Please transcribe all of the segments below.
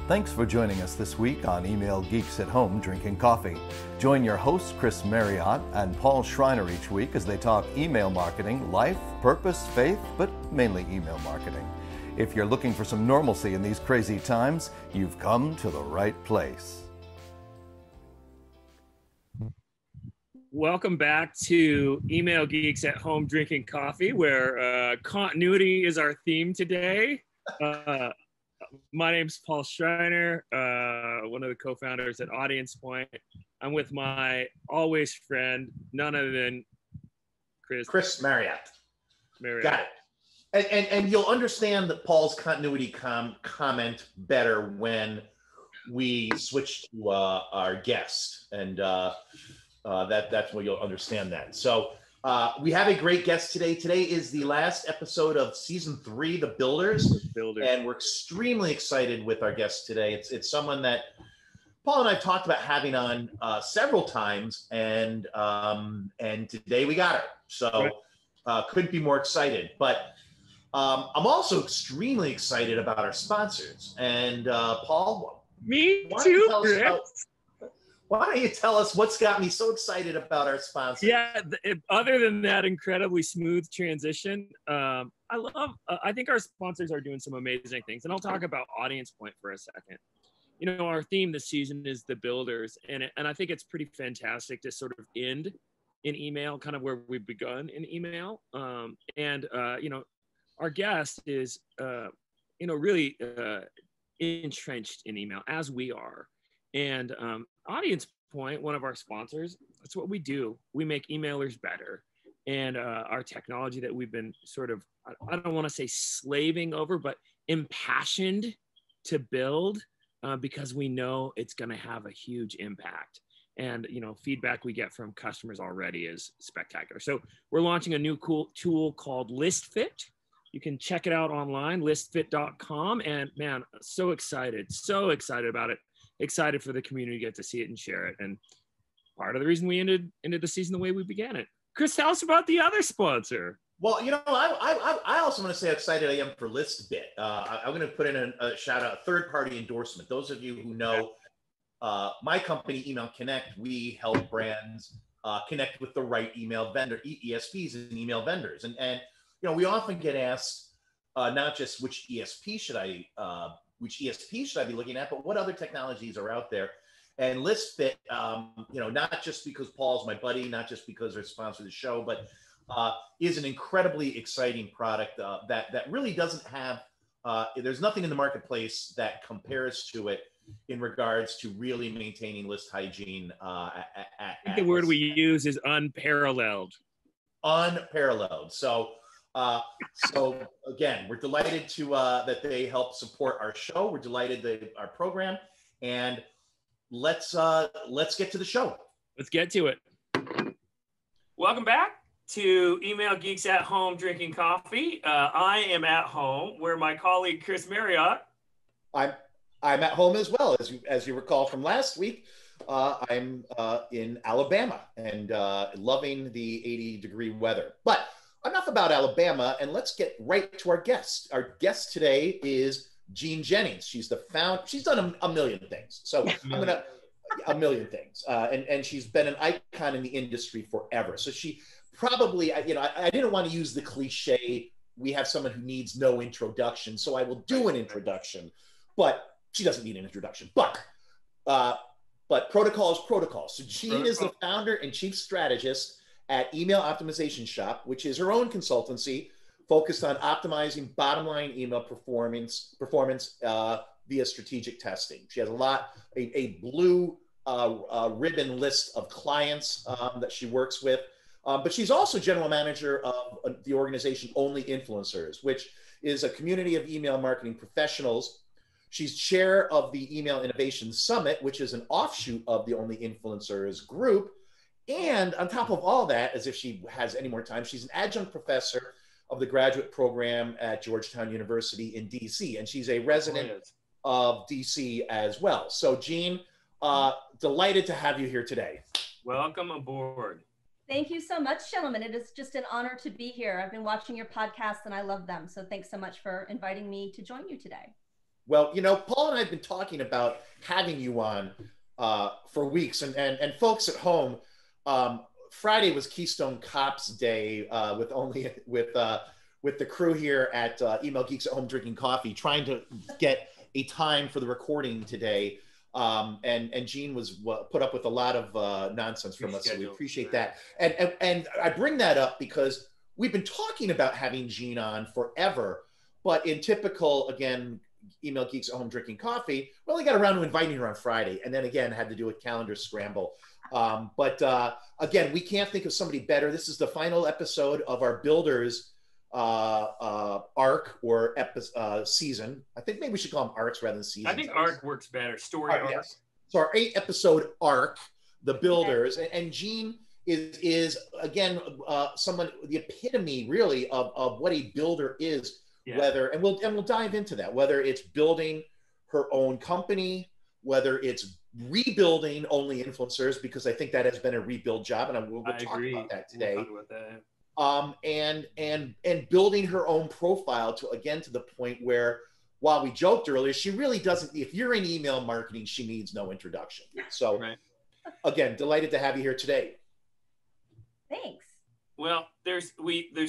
Thanks for joining us this week on Email Geeks at Home Drinking Coffee. Join your hosts Chris Marriott and Paul Schreiner each week as they talk email marketing, life, purpose, faith, but mainly email marketing. If you're looking for some normalcy in these crazy times, you've come to the right place. Welcome back to Email Geeks at Home Drinking Coffee, where continuity is our theme today. My name's Paul Schreiner, one of the co-founders at Audience Point. I'm with my always friend, none other than Chris Marriott. Got it. And you'll understand that Paul's continuity comment better when we switch to our guest, and that's when you'll understand that. So we have a great guest today. Today is the last episode of season 3, The Builders. And we're extremely excited with our guest today. It's someone that Paul and I talked about having on several times, and today we got her. So couldn't be more excited. But I'm also extremely excited about our sponsors. And Paul, me too, Chris. Why don't you tell us what's got me so excited about our sponsors? Yeah, other than that incredibly smooth transition, I think our sponsors are doing some amazing things. And I'll talk about Audience Point for a second. You know, our theme this season is The Builders. And I think it's pretty fantastic to sort of end in email, kind of where we've begun in email. You know, our guest is, really entrenched in email, as we are. And Audience Point, one of our sponsors, that's what we do. We make emailers better. And our technology that we've been sort of, I don't want to say slaving over, but impassioned to build because we know it's going to have a huge impact. And, you know, feedback we get from customers already is spectacular. So we're launching a new cool tool called ListFit. You can check it out online, listfit.com. And man, so excited about it. Excited for the community to get to see it and share it. And part of the reason we ended the season the way we began it. Chris, tell us about the other sponsor. Well, you know, I also want to say how excited I am for ListFit. I'm going to put in a shout out, a third-party endorsement. Those of you who know my company, Email Connect, we help brands connect with the right email vendor, ESPs and email vendors. And you know, we often get asked not just which ESP should I be looking at, but what other technologies are out there? And ListFit, you know, not just because Paul's my buddy, not just because they're sponsored the show, but is an incredibly exciting product that really doesn't have, there's nothing in the marketplace that compares to it in regards to really maintaining list hygiene. I think the word we use is unparalleled. Unparalleled. So again, we're delighted to that they help support our show. We're delighted our program, and let's get to the show. Let's get to it. Welcome back to Email Geeks at Home Drinking Coffee. I am at home, where my colleague Chris Marriott. I'm at home as well, as you recall from last week. I'm in Alabama and loving the 80-degree weather, but. Enough about Alabama, and let's get right to our guest. Our guest today is Jean Jennings. She's the founder. She's done a million things. So a million things. And she's been an icon in the industry forever. So she probably, you know, I didn't want to use the cliche, we have someone who needs no introduction, so I will do an introduction. But she doesn't need an introduction. But protocol is protocol. So Jean is the founder and chief strategist at Email Optimization Shop, which is her own consultancy focused on optimizing bottom line email performance via strategic testing. She has a blue ribbon list of clients that she works with, but she's also general manager of the organization Only Influencers, which is a community of email marketing professionals. She's chair of the Email Innovation Summit, which is an offshoot of the Only Influencers group. And on top of all that, as if she has any more time, she's an adjunct professor of the graduate program at Georgetown University in DC. And she's a resident of DC as well. So Jean, delighted to have you here today. Welcome aboard. Thank you so much, gentlemen. It is just an honor to be here. I've been watching your podcasts and I love them. So thanks so much for inviting me to join you today. Well, you know, Paul and I have been talking about having you on for weeks, and folks at home, Friday was Keystone Cops Day with the crew here at Email Geeks at Home drinking coffee, trying to get a time for the recording today. And Gene was put up with a lot of nonsense from us, so we appreciate that. And I bring that up because we've been talking about having Gene on forever, but in typical, again, Email Geeks at Home drinking coffee, we only got around to inviting her on Friday, and then again had to do a calendar scramble. But again, we can't think of somebody better. This is the final episode of our Builders arc or season. I think maybe we should call them arcs rather than seasons. I think arc works better. Story arc. Yes. So our 8-episode arc, the Builders, and Gene is again someone, the epitome really of what a builder is. Yeah. Whether and we'll dive into that, whether it's building her own company, whether it's rebuilding Only Influencers, because I think that has been a rebuild job, and we'll talk about that today. We'll talk about that. And building her own profile to the point where, while we joked earlier, she really doesn't. If you're in email marketing, she needs no introduction. So, right. Again, delighted to have you here today. Thanks. Well, there's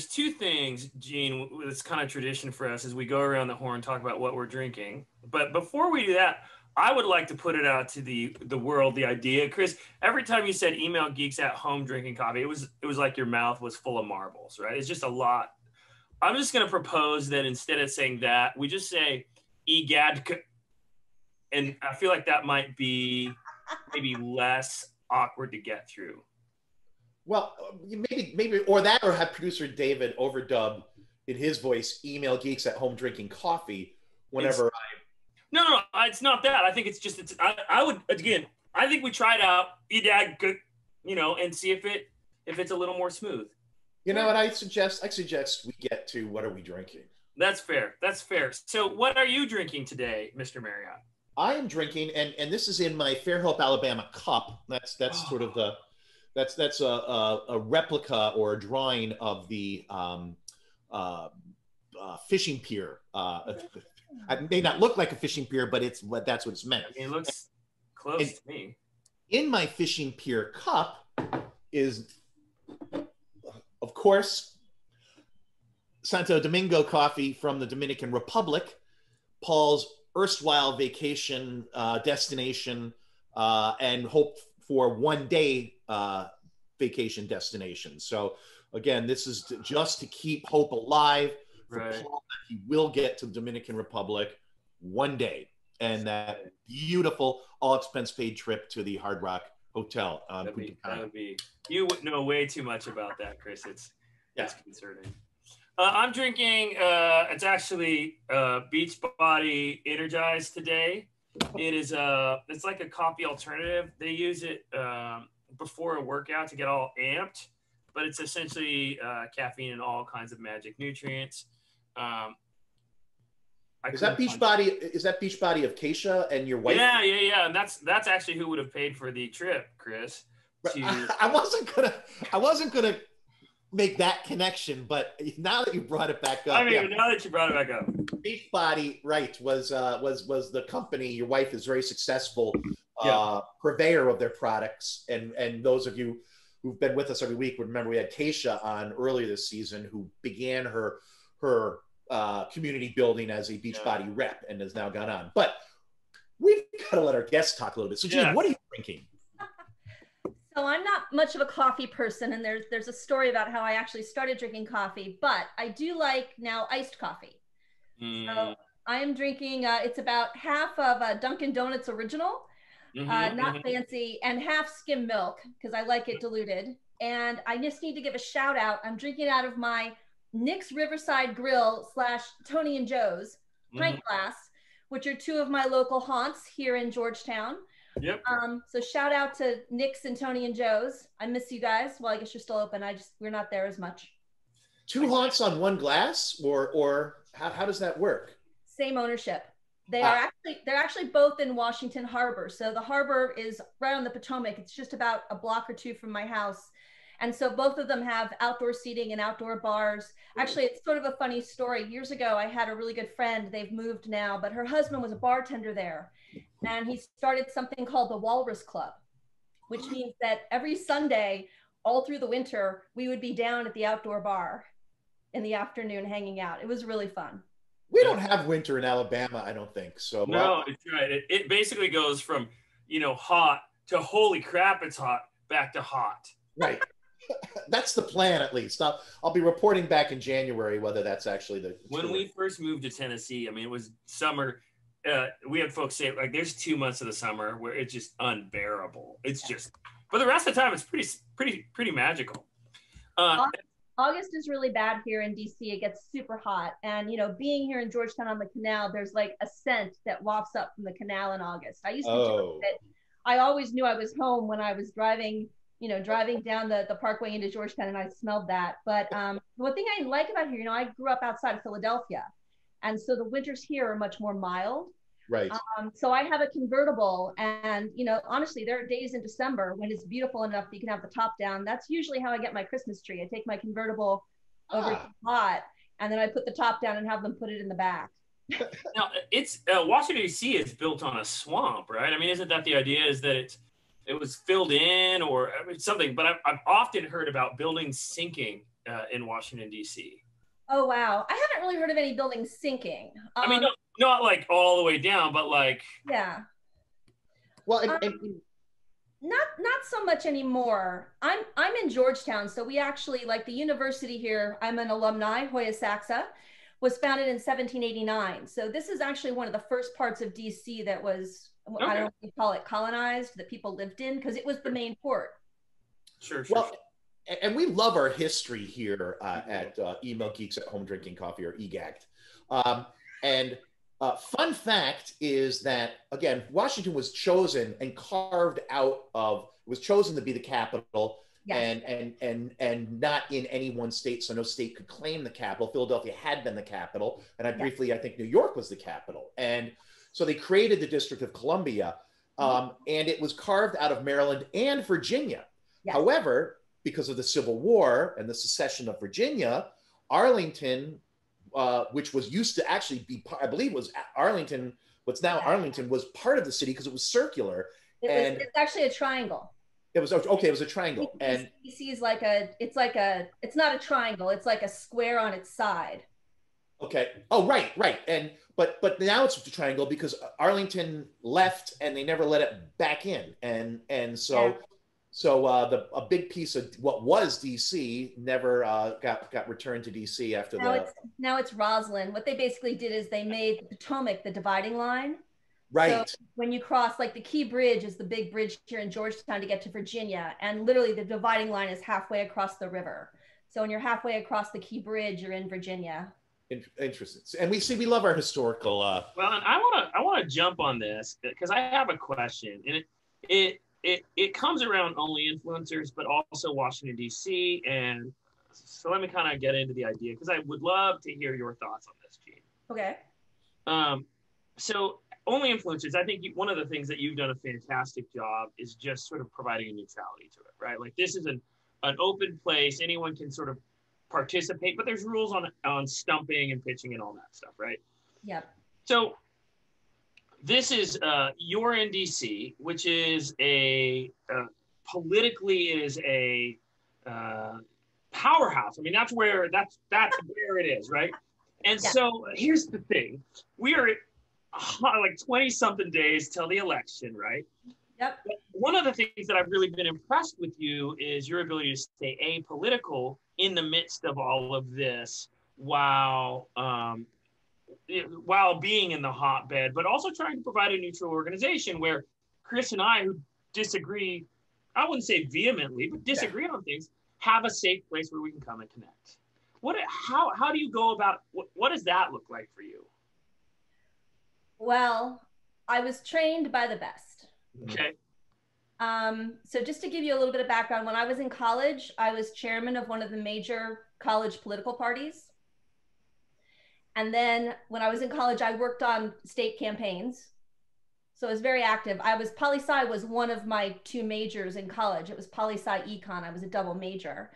two things, Gene. It's kind of tradition for us as we go around the horn and talk about what we're drinking. But before we do that, I would like to put it out to the world, the idea. Chris, every time you said Email Geeks at Home drinking coffee, it was like your mouth was full of marbles, right? It's just a lot. I'm just going to propose that instead of saying that, we just say EGAD. And I feel like that might be maybe less awkward to get through. Well, maybe, or have producer David overdub in his voice Email Geeks at Home drinking coffee whenever No, it's not that. I think it's just, I would, again, I think we try it out, and see if it's a little more smooth. You know what I suggest? I suggest we get to what are we drinking? That's fair. So what are you drinking today, Mr. Marriott? I am drinking, and this is in my Fairhope, Alabama cup. That's sort of the, that's a replica or a drawing of the fishing pier. It may not look like a fishing pier, but that's what it's meant. I mean, it looks close to me. In my fishing pier cup is, of course, Santo Domingo coffee from the Dominican Republic, Paul's erstwhile vacation destination, and hope for one-day vacation destination. So again, this is just to keep hope alive for Paul, that he will get to the Dominican Republic one day, and that beautiful all-expense paid trip to the Hard Rock Hotel. That would be. You would know way too much about that, Chris. It's concerning. I'm drinking. It's actually Beachbody Energized today. It is it's like a coffee alternative. They use it before a workout to get all amped, but it's essentially caffeine and all kinds of magic nutrients. Is that Beachbody of Keisha and your wife? Yeah. And that's actually who would have paid for the trip, Chris. I wasn't gonna make that connection, but now that you brought it back up, now that you brought it back up, Beachbody, right, was the company. Your wife is very successful purveyor of their products, and those of you who've been with us every week would remember we had Keisha on earlier this season, who began her community building as a Beachbody rep and has now gone on. But we've got to let our guests talk a little bit. So, Gene, what are you drinking? So I'm not much of a coffee person, and there's a story about how I actually started drinking coffee, but I do like now iced coffee. So I am drinking, it's about half of a Dunkin' Donuts original, not fancy, and half skim milk because I like it diluted. And I just need to give a shout out. I'm drinking out of my Nick's Riverside Grill / Tony and Joe's pint glass, which are two of my local haunts here in Georgetown. Yep. So shout out to Nick's and Tony and Joe's. I miss you guys. Well, I guess you're still open. We're not there as much. Two haunts on one glass, or how does that work? Same ownership. They're actually both in Washington Harbor. So the harbor is right on the Potomac. It's just about a block or two from my house. And so both of them have outdoor seating and outdoor bars. Actually, it's sort of a funny story. Years ago, I had a really good friend. They've moved now, but her husband was a bartender there. And he started something called the Walrus Club, which means that every Sunday, all through the winter, we would be down at the outdoor bar in the afternoon hanging out. It was really fun. We don't have winter in Alabama, I don't think. So no, it's right. It basically goes from, you know, hot to holy crap, it's hot, back to hot. Right. That's the plan, at least. I'll be reporting back in January whether that's actually the. When we first moved to Tennessee, I mean, it was summer. We had folks say, like, there's 2 months of the summer where it's just unbearable. It's just, but the rest of the time, it's pretty magical. August is really bad here in DC. It gets super hot. And, you know, being here in Georgetown on the canal, there's like a scent that wafts up from the canal in August. I used to joke that I always knew I was home when I was driving down the parkway into Georgetown, and I smelled that. But one thing I like about here, you know, I grew up outside of Philadelphia. And so the winters here are much more mild. Right. So I have a convertible, and, you know, honestly, there are days in December when it's beautiful enough that you can have the top down. That's usually how I get my Christmas tree. I take my convertible over to the lot, and then I put the top down and have them put it in the back. Now, it's Washington, D.C. is built on a swamp, right? I mean, isn't that the idea, is that it was filled in or something? But I've often heard about buildings sinking in Washington, D.C. Oh, wow. I haven't really heard of any buildings sinking. I mean, not like all the way down, but like. Yeah. Well, not so much anymore. I'm in Georgetown, so we actually, like, the university here, I'm an alumni, Hoya Saxa, was founded in 1789. So this is actually one of the first parts of DC that was, I don't know what you call it, colonized, that people lived in, because it was the main port. Sure. Well, and we love our history here at Email Geeks at Home Drinking Coffee, or EGACT. Fun fact is that, again, Washington was chosen and carved out of, was chosen to be the capital. Yes. and not in any one state, so no state could claim the capital. Philadelphia had been the capital, and I think New York was the capital. And so they created the District of Columbia, and it was carved out of Maryland and Virginia. Yes. However, because of the Civil War and the secession of Virginia, Arlington, which was used to actually be, I believe was Arlington, what's now Arlington, was part of the city because it was circular. It's actually a triangle. It was okay. It was a triangle, and DC is it's not a triangle. It's like a square on its side. Okay. Oh, right. But now it's a triangle because Arlington left and they never let it back in, and so a big piece of what was DC never got returned to DC after now it's Roslyn. What they basically did is they made the Potomac the dividing line. Right. So when you cross, like, the Key Bridge is the big bridge here in Georgetown to get to Virginia. And literally the dividing line is halfway across the river. So when you're halfway across the Key Bridge, you're in Virginia. Interesting. And we love our historical. Well, and I want to jump on this because I have a question, and it comes around only influencers, but also Washington, D.C. And so let me kind of get into the idea, because I would love to hear your thoughts on this, Gene. Okay. So only influencers, I think one of the things that you've done a fantastic job is just sort of providing a neutrality to it, right? Like, this is an open place. Anyone can sort of participate, but there's rules on stumping and pitching and all that stuff, right? Yep. So this is you're in DC, which is politically is a powerhouse. I mean, that's where it is, right? And so here's the thing: we are like 20 something days till the election, right? Yep. But one of the things that I've really been impressed with you is your ability to stay apolitical in the midst of all of this, while being in the hotbed, but also trying to provide a neutral organization where Chris and I, who disagree, I wouldn't say vehemently, but disagree on things, have a safe place where we can come and connect. How do you go about, what does that look like for you? Well, I was trained by the best. Okay. So just to give you a little bit of background, when I was in college, I was chairman of one of the major college political parties. And then when I was in college, I worked on state campaigns. So I was very active. Poli-sci was one of my two majors in college. It was poli-sci econ. I was a double major.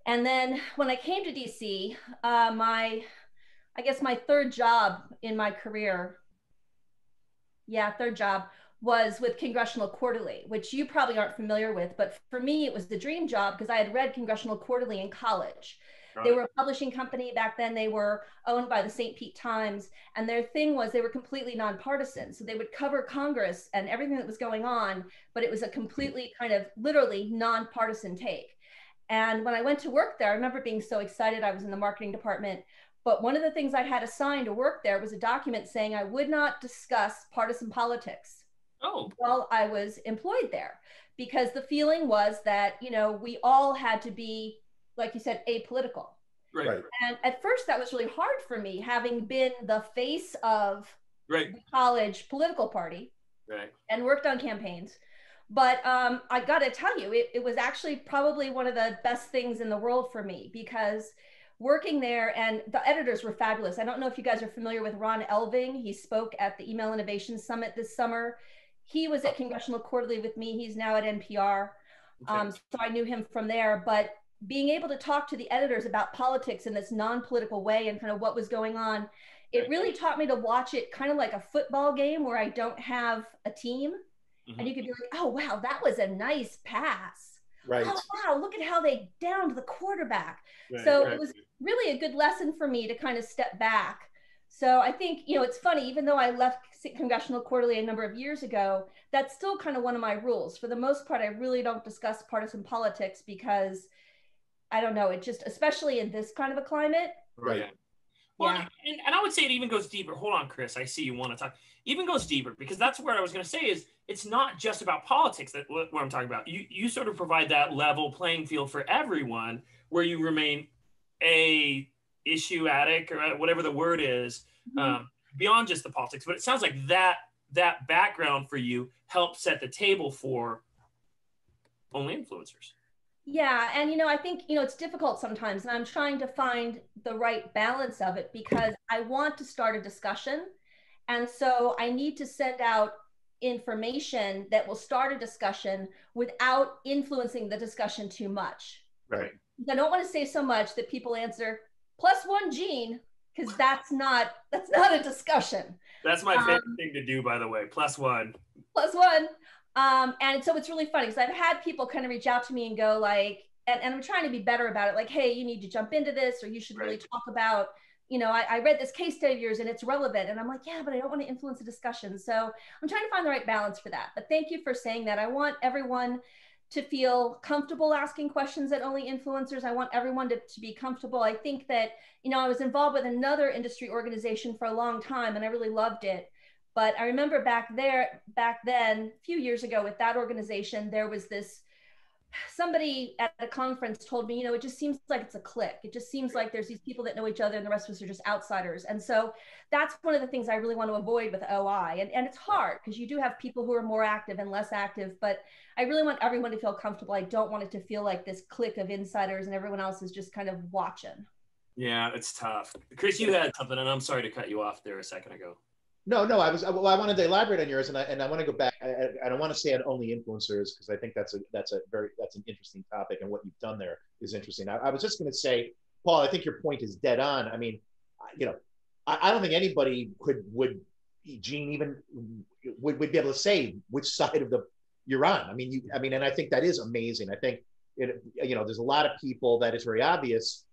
And then when I came to DC, I guess my third job in my career, third job was with Congressional Quarterly, which you probably aren't familiar with, but for me, it was the dream job because I had read Congressional Quarterly in college. They were a publishing company back then. They were owned by the St. Pete Times. And their thing was they were completely nonpartisan. So they would cover Congress and everything that was going on, but it was a completely kind of literally nonpartisan take. And when I went to work there, I remember being so excited. I was in the marketing department. But one of the things I had assigned to work there was a document saying I would not discuss partisan politics while I was employed there, because the feeling was that, you know, we all had to be, like you said, apolitical. Right. And at first that was really hard for me, having been the face of the college political party and worked on campaigns. But I got to tell you, it was actually probably one of the best things in the world for me, because working there, and the editors were fabulous. I don't know if you guys are familiar with Ron Elving. He spoke at the Email Innovation Summit this summer. He was at Congressional Quarterly with me. He's now at NPR. So I knew him from there. But being able to talk to the editors about politics in this non-political way and kind of what was going on, it really taught me to watch it kind of like a football game where I don't have a team. And you could be like, oh, wow, that was a nice pass. Right. Oh, wow, look at how they downed the quarterback. So it was really a good lesson for me to kind of step back. So I think, you know, it's funny, even though I left Congressional Quarterly a number of years ago, that's still kind of one of my rules. For the most part, I really don't discuss partisan politics because I don't know, it just, especially in this kind of a climate. Right. Well, and I would say it even goes deeper. Hold on, Chris. I see you want to talk. Even goes deeper, because that's what I was going to say is it's not just about politics that what I'm talking about. You sort of provide that level playing field for everyone where you remain a issue addict or whatever the word is, beyond just the politics. But it sounds like that background for you helped set the table for only influencers. Yeah. And, you know, I think, you know, it's difficult sometimes, and I'm trying to find the right balance of it because I want to start a discussion. And so I need to send out information that will start a discussion without influencing the discussion too much. Right. I don't want to say so much that people answer +1 gene, because that's not a discussion. That's my favorite thing to do, by the way. +1. +1. And so it's really funny because I've had people kind of reach out to me and go like, and I'm trying to be better about it. Like, hey, you need to jump into this, or you should really talk about, you know, I read this case study of yours and it's relevant. And I'm like, yeah, but I don't want to influence the discussion. So I'm trying to find the right balance for that. But thank you for saying that. I want everyone to feel comfortable asking questions at Only Influencers. I want everyone to be comfortable. I think that, you know, I was involved with another industry organization for a long time and I really loved it. But I remember back then, a few years ago with that organization, there was somebody at a conference told me, you know, it just seems like it's a clique. It just seems like there's these people that know each other and the rest of us are just outsiders. And so that's one of the things I really want to avoid with OI. And it's hard because you do have people who are more active and less active, but I really want everyone to feel comfortable. I don't want it to feel like this clique of insiders and everyone else is just kind of watching. Yeah, it's tough. Chris, you had something, and I'm sorry to cut you off there a second ago. No, I wanted to elaborate on yours, and I want to go back. I don't want to say on Only Influencers because I think that's an interesting topic, and what you've done there is interesting. I was just going to say, Paul, I think your point is dead on. I mean, you know, I don't think anybody would be able to say which side of you're on. I mean, and I think that is amazing. I think you know, there's a lot of people that it's very obvious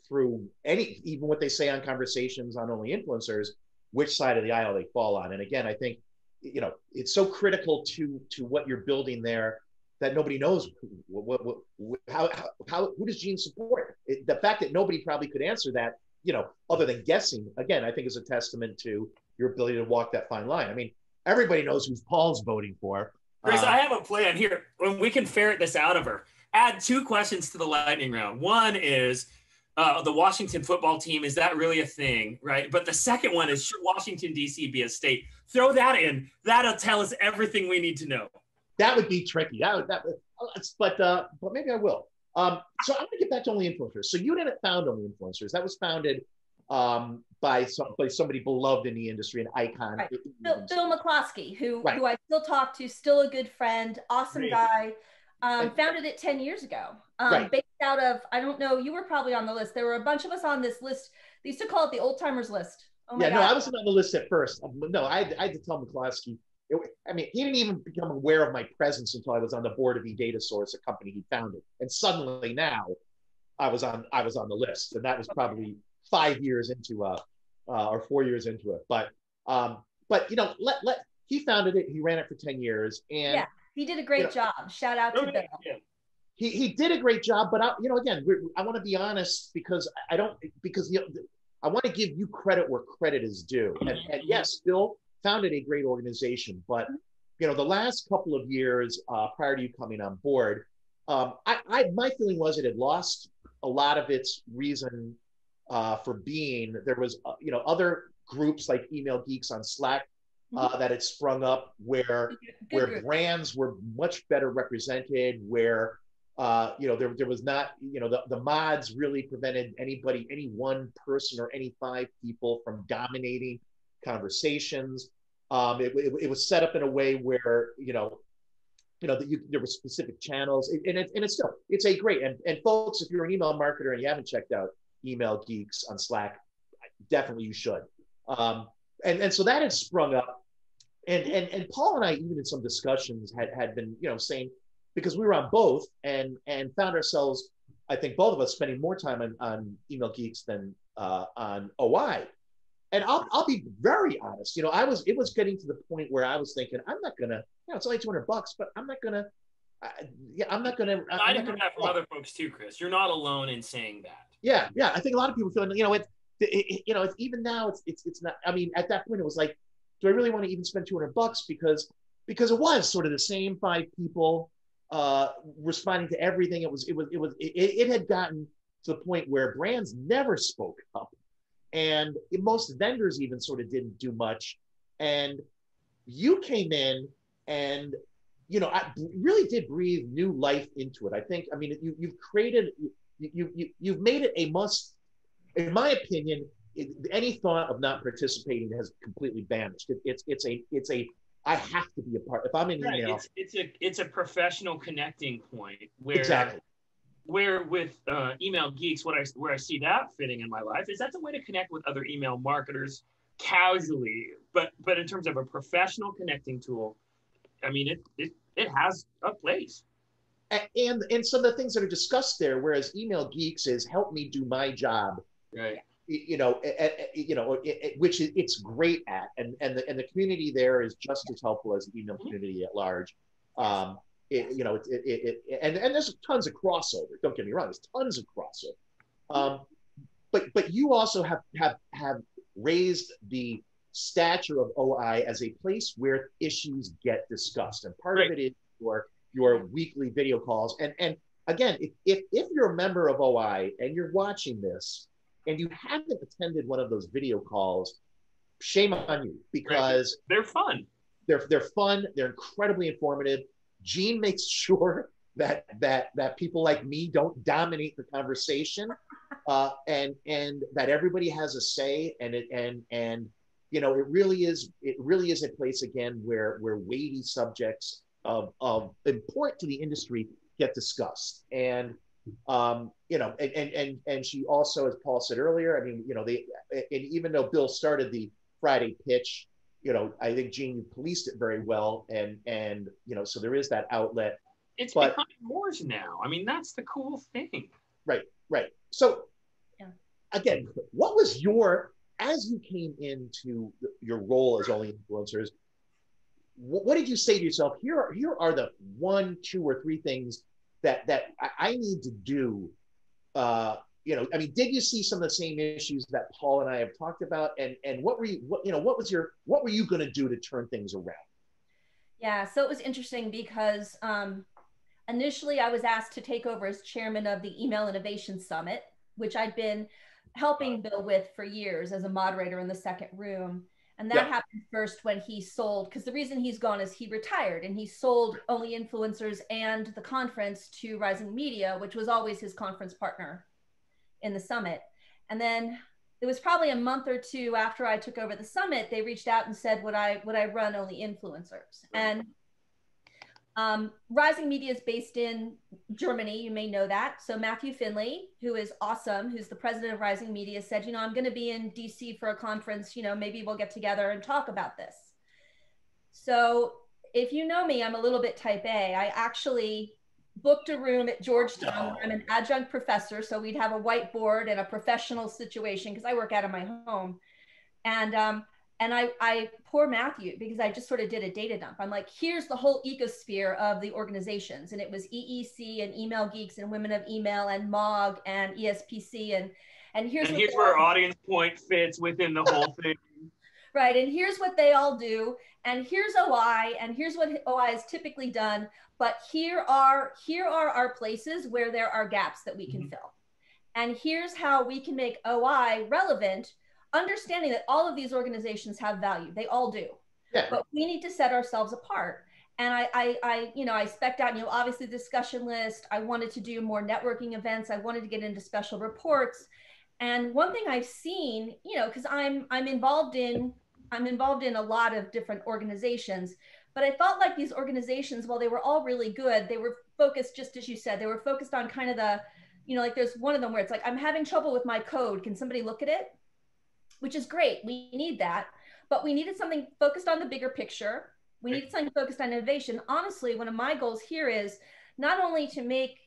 through even what they say on conversations on Only Influencers, which side of the aisle they fall on. And again, I think, you know, it's so critical to what you're building there that nobody knows who does Gene support. The fact that nobody probably could answer that, you know, other than guessing, again, I think is a testament to your ability to walk that fine line. I mean, everybody knows who Paul's voting for. Chris, I have a plan here. We can ferret this out of her. Add 2 questions to the lightning round. One is, the Washington football team, is that really a thing, right? But the second one is, should Washington, D.C. be a state? Throw that in. That'll tell us everything we need to know. That would be tricky. But maybe I will. So I'm going to get back to Only Influencers. So you didn't found Only Influencers. That was founded by somebody beloved in the industry, an icon. Right. Bill Mccloskey, who right. who I still talk to, still a good friend, awesome Great. guy. Founded it 10 years ago. Right. Based out of, I don't know, you were probably on the list. There were a bunch of us on this list. They used to call it the old timers list. Oh my yeah, God. no, I wasn't on the list at first. No, I had to tell Mccloskey. I mean, he didn't even become aware of my presence until I was on the board of eDataSource, a company he founded. And suddenly now I was on the list. And that was probably 5 years into or 4 years into it. But you know, he founded it, he ran it for 10 years. And yeah, he did a great job. Shout out to Bill. Yeah. He did a great job, but you know, again, I want to be honest because I want to give you credit where credit is due. And yes, Bill founded a great organization, but you know, the last couple of years prior to you coming on board, my feeling was it had lost a lot of its reason for being. There was you know, other groups like Email Geeks on Slack that had sprung up where brands were much better represented, where you know, there was not, you know, the mods really prevented any one person or any 5 people from dominating conversations. It was set up in a way where, you know, there were specific channels, and it's a great, and folks, if you're an email marketer and you haven't checked out Email Geeks on Slack, definitely you should. And so that had sprung up, and Paul and I, even in some discussions, had been, you know, saying, because we were on both and found ourselves, I think both of us, spending more time on Email Geeks than on OI. And I'll be very honest, you know, it was getting to the point where I was thinking, I'm not gonna, you know, it's only $200, but I'm not gonna. I'm not gonna. I didn't hear that from other folks too, Chris. You're not alone in saying that. Yeah. I think a lot of people feel, you know, you know, it's even now, it's not. I mean, at that point, it was like, do I really want to even spend $200? Because it was sort of the same 5 people responding to everything. It had gotten to the point where brands never spoke up, and most vendors even sort of didn't do much. And you came in and, you know, I really did breathe new life into it. I think, I mean, you've made it a must. In my opinion, any thought of not participating has completely vanished. It's a I have to be a part. If I'm in email, it's a professional connecting point where exactly. Where with Email Geeks, where I see that fitting in my life is that's a way to connect with other email marketers casually, but in terms of a professional connecting tool, I mean, it has a place. And some of the things that are discussed there, whereas Email Geeks is help me do my job, right? You know, which it's great at, and the community there is just as helpful as the email community at large. You know, and there's tons of crossover. Don't get me wrong, there's tons of crossover. But you also have raised the stature of OI as a place where issues get discussed, and part of it is your weekly video calls. And again, if you're a member of OI and you're watching this and you haven't attended one of those video calls, shame on you, because they're fun. They're fun. They're incredibly informative. Gene makes sure that people like me don't dominate the conversation, and that everybody has a say. And you know, it really is a place again where weighty subjects of import to the industry get discussed. And you know, and she also, as Paul said earlier, I mean, you know, and even though Bill started the Friday pitch, you know, I think Gene policed it very well, and you know, so there is that outlet. It's becoming yours now. I mean, that's the cool thing. Right. So, again, what was as you came into your role as Only Influencers, what did you say to yourself? Here are the 1, 2, or 3 things that I need to do. You know, I mean, did you see some of the same issues that Paul and I have talked about? And what were you going to do to turn things around? Yeah, so it was interesting because initially I was asked to take over as chairman of the Email Innovation Summit, which I'd been helping Bill with for years as a moderator in the second room. And that happened first when he sold, because the reason he's gone is he retired and he sold Only Influencers and the conference to Rising Media, which was always his conference partner in the summit. And then it was probably a month or two after I took over the summit, they reached out and said, would I run only influencers? And Rising Media is based in Germany. You may know that. So Matthew Finley, who is awesome, who's the president of Rising Media, said, you know, I'm going to be in DC for a conference. You know, maybe we'll get together and talk about this. So if you know me, I'm a little bit type A. I actually booked a room at Georgetown. I'm an adjunct professor, so we'd have a whiteboard and a professional situation because I work out of my home. And I poor Matthew, because I just sort of did a data dump. I'm like, here's the whole ecosphere of the organizations. And it was EEC and Email Geeks and Women of Email and MOG and ESPC. And here's where Audience Point fits within the whole thing. Right. And here's what they all do. And here's OI. And here's what OI has typically done. But here are our places where there are gaps that we can fill. And here's how we can make OI relevant, understanding that all of these organizations have value. They all do. Yeah. But we need to set ourselves apart. And I spec'd out, obviously the discussion list. I wanted to do more networking events. I wanted to get into special reports. And one thing I've seen, because I'm involved in a lot of different organizations, but I felt like these organizations, while they were all really good, they were focused, just as you said, they were focused on kind of the, like there's one of them where it's like, I'm having trouble with my code. Can somebody look at it? Which is great. We need that, but we needed something focused on the bigger picture. We needed something focused on innovation. Honestly, one of my goals here is not only to make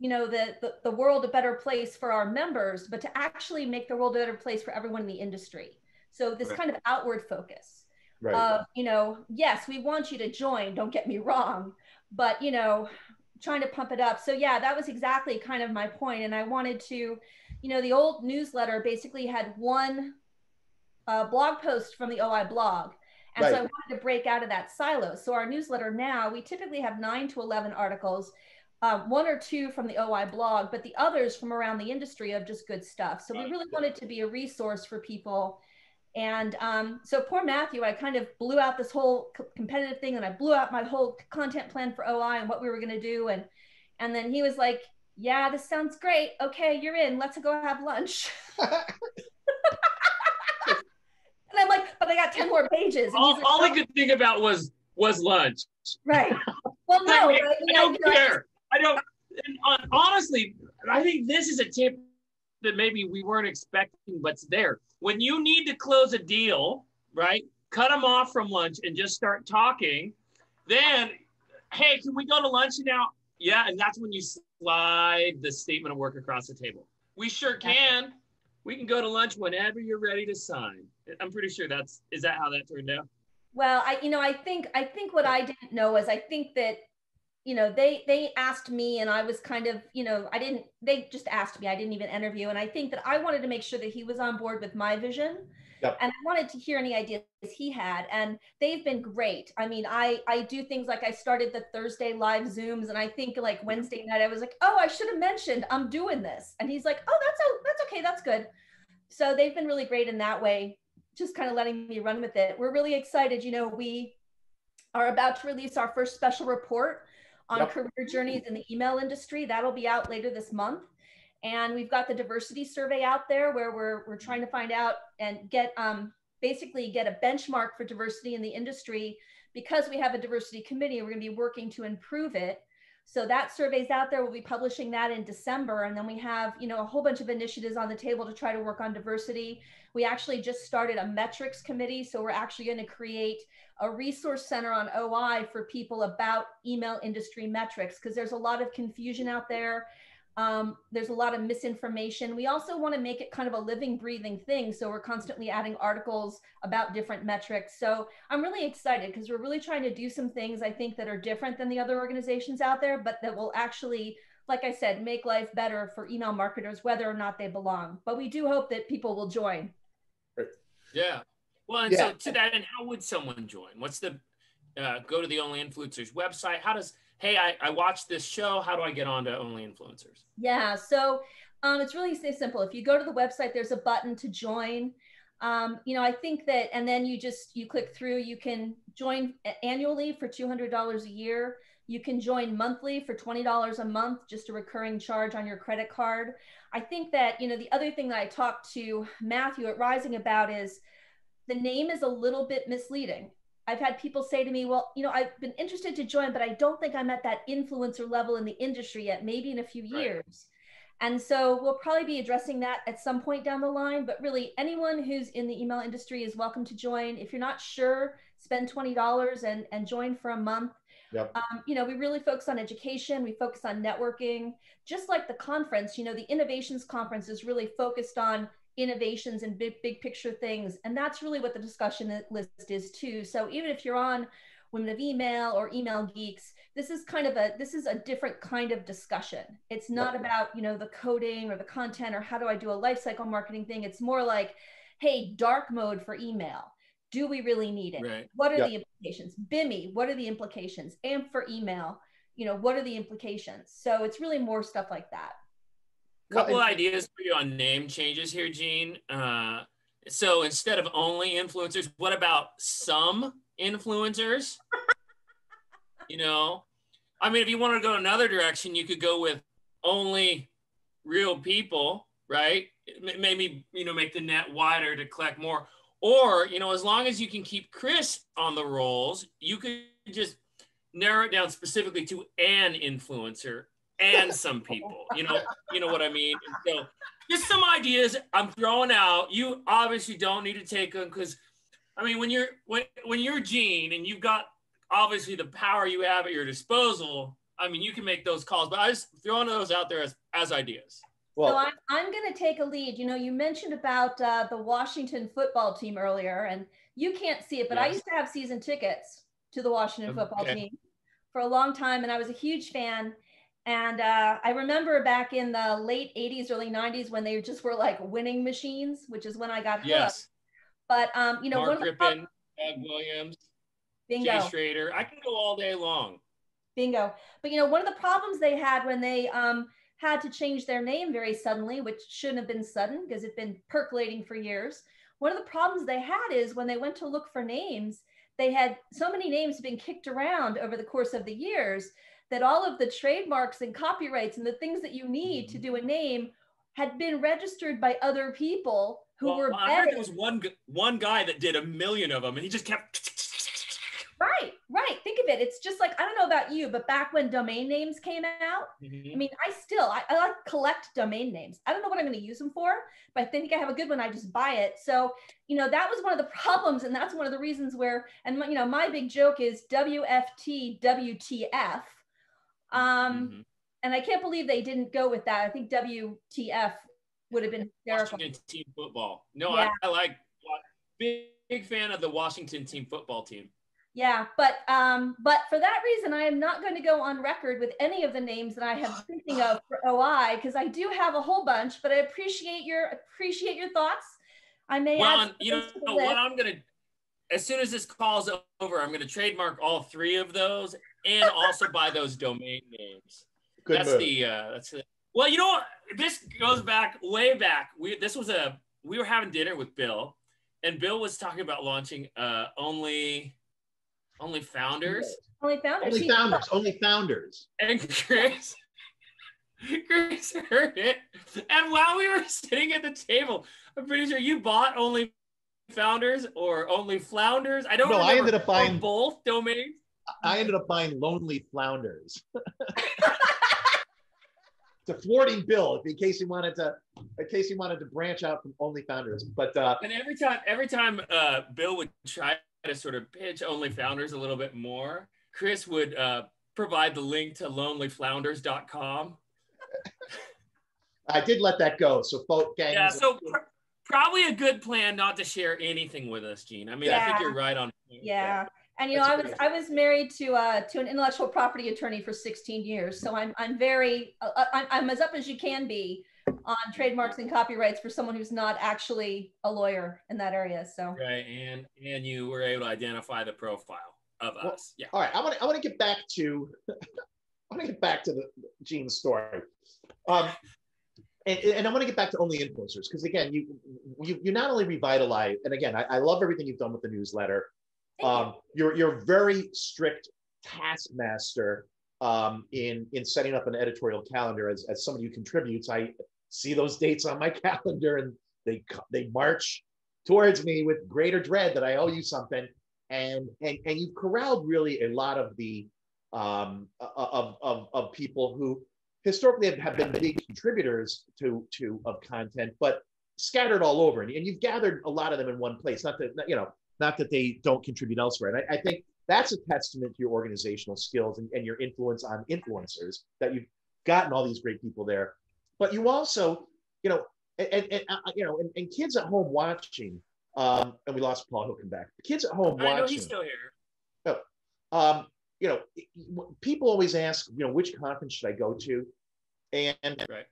the world a better place for our members, but to actually make the world a better place for everyone in the industry. So this kind of outward focus of, yes, we want you to join, don't get me wrong, but, trying to pump it up. So yeah, that was exactly kind of my point. And I wanted to, the old newsletter basically had one blog post from the OI blog. And so I wanted to break out of that silo. So our newsletter now, we typically have 9 to 11 articles, 1 or 2 from the OI blog, but the others from around the industry of just good stuff. So we really wanted to be a resource for people. And so poor Matthew, I kind of blew out this whole competitive thing, and I blew out my whole content plan for OI and what we were going to do. And then he was like, yeah, this sounds great. Okay, you're in. Let's go have lunch. And I'm like, but I got 10 more pages. And all I could think about was lunch. Right. Well, no. I don't care. I don't. And honestly, I think this is a tip that maybe we weren't expecting, but's there. When you need to close a deal, right? Cut them off from lunch and just start talking. Then, hey, can we go to lunch now? Yeah, and that's when you slide the statement of work across the table. We sure can. We can go to lunch whenever you're ready to sign. I'm pretty sure is that how that turned out? Well, I think what I didn't know is I think that, they asked me, and I was kind of, they just asked me, I didn't even interview. And I think that I wanted to make sure that he was on board with my vision. Yep. And I wanted to hear any ideas he had, and they've been great. I mean, I do things like I started the Thursday live Zooms, and I think like Wednesday night, I was like, oh, I should have mentioned I'm doing this. And he's like, oh, that's okay. That's good. So they've been really great in that way, just kind of letting me run with it. We're really excited. We are about to release our first special report on career journeys in the email industry. That'll be out later this month. And we've got the diversity survey out there where we're trying to find out and get basically get a benchmark for diversity in the industry. Because we have a diversity committee, we're going to be working to improve it. So that survey's out there. We'll be publishing that in December. And then we have, a whole bunch of initiatives on the table to try to work on diversity. We actually just started a metrics committee. So we're actually going to create a resource center on OI for people about email industry metrics, because there's a lot of confusion out there. There's a lot of misinformation. We also want to make it kind of a living, breathing thing. So we're constantly adding articles about different metrics. So I'm really excited because we're really trying to do some things I think that are different than the other organizations out there, but that will actually, like I said, make life better for email marketers, whether or not they belong. But we do hope that people will join. Yeah. Well, and so to that end, how would someone join? What's the, go to the Only Influencers website? How does, hey, I watched this show. How do I get on to Only Influencers? Yeah, so it's really simple. If you go to the website, there's a button to join. I think that, and then you click through, you can join annually for $200 a year. You can join monthly for $20 a month, just a recurring charge on your credit card. I think that, the other thing that I talked to Matthew at Rising about is the name is a little bit misleading. I've had people say to me, well, I've been interested to join, but I don't think I'm at that influencer level in the industry yet, maybe in a few years. And so we'll probably be addressing that at some point down the line, but really anyone who's in the email industry is welcome to join. If you're not sure, spend $20 and join for a month. Yep. We really focus on education. We focus on networking, just like the conference. The Innovations Conference is really focused on innovations and big picture things. And that's really what the discussion list is too. So even if you're on Women of Email or Email Geeks, this is a different kind of discussion. It's not about, the coding or the content or how do I do a lifecycle marketing thing. It's more like, hey, dark mode for email. Do we really need it? Right. What are the implications? BIMI, what are the implications? AMP for email, what are the implications? So it's really more stuff like that. Couple of ideas for you on name changes here, Gene. So instead of only influencers, what about some influencers? If you want to go another direction, you could go with only real people, right? Maybe, make the net wider to collect more. Or, as long as you can keep Chris on the rolls, you could just narrow it down specifically to an influencer and some people, you know what I mean? And so just some ideas I'm throwing out. You obviously don't need to take them because, when you're Gene and you've got obviously the power you have at your disposal, you can make those calls, but I just throwing those out there as ideas. Well, so I'm going to take a lead. You mentioned about the Washington football team earlier, and you can't see it, but I used to have season tickets to the Washington football team for a long time, and I was a huge fan. And I remember back in the late 80s, early 90s, when they just were like winning machines, which is when I got hooked. Yes. But, Mark Rippon, Ed Williams, Bingo. Jay Schrader. I can go all day long. Bingo. But, one of the problems they had when they had to change their name very suddenly, which shouldn't have been sudden because it'd been percolating for years. One of the problems they had is when they went to look for names, they had so many names being kicked around over the course of the years that all of the trademarks and copyrights and the things that you need to do a name had been registered by other people who were I heard there was one guy that did 1 million of them, and he just kept. Right. Think of it. It's just like, I don't know about you, but back when domain names came out, I like collect domain names. I don't know what I'm going to use them for, but I think I have a good one. I just buy it. So, that was one of the problems. And that's one of the reasons where, and my big joke is WFT, WTF. And I can't believe they didn't go with that. I think WTF would have been hysterical. Washington team football. No, yeah. I like, big fan of the Washington team football team. Yeah, but for that reason, I am not going to go on record with any of the names that I have thinking of for OI because I do have a whole bunch. But I appreciate your thoughts. I may add what I'm gonna, as soon as this call's over, I'm gonna trademark all 3 of those and also buy those domain names. Good that's move. That's the. Well, this goes way back. We were having dinner with Bill, and Bill was talking about launching only founders. Only founders. And Chris heard it. And while we were sitting at the table, I'm pretty sure you bought only founders or only flounders. I don't know. I ended up buying both domains. I ended up buying Lonely Flounders. To thwarting Bill, in case he wanted to branch out from Only Founders. But and every time Bill would try to sort of pitch Only Founders a little bit more, Chris would provide the link to lonelyflounders.com. I did let that go. So both gangs. Yeah, so probably a good plan not to share anything with us, Gene. I think you're right on. Yeah. And I was married to an intellectual property attorney for 16 years, so I'm very I'm as up as you can be on trademarks and copyrights for someone who's not actually a lawyer in that area. So right, and you were able to identify the profile of us. Yeah. All right, I want to get back to the Gene's story, and I want to get back to Only Influencers because again, you not only revitalize, and again, I love everything you've done with the newsletter. You're very strict taskmaster in setting up an editorial calendar. As somebody who contributes, I see those dates on my calendar, and they march towards me with greater dread that I owe you something. And you've corralled really a lot of the of people who historically have been big contributors to of content, but scattered all over. And you've gathered a lot of them in one place. Not that they don't contribute elsewhere. And I think that's a testament to your organizational skills and your influence on influencers, that you've gotten all these great people there. But you also, and kids at home watching, and we lost Paul, he'll come back. Kids at home watching. I know he's still here. Oh, people always ask, which conference should I go to? And, right.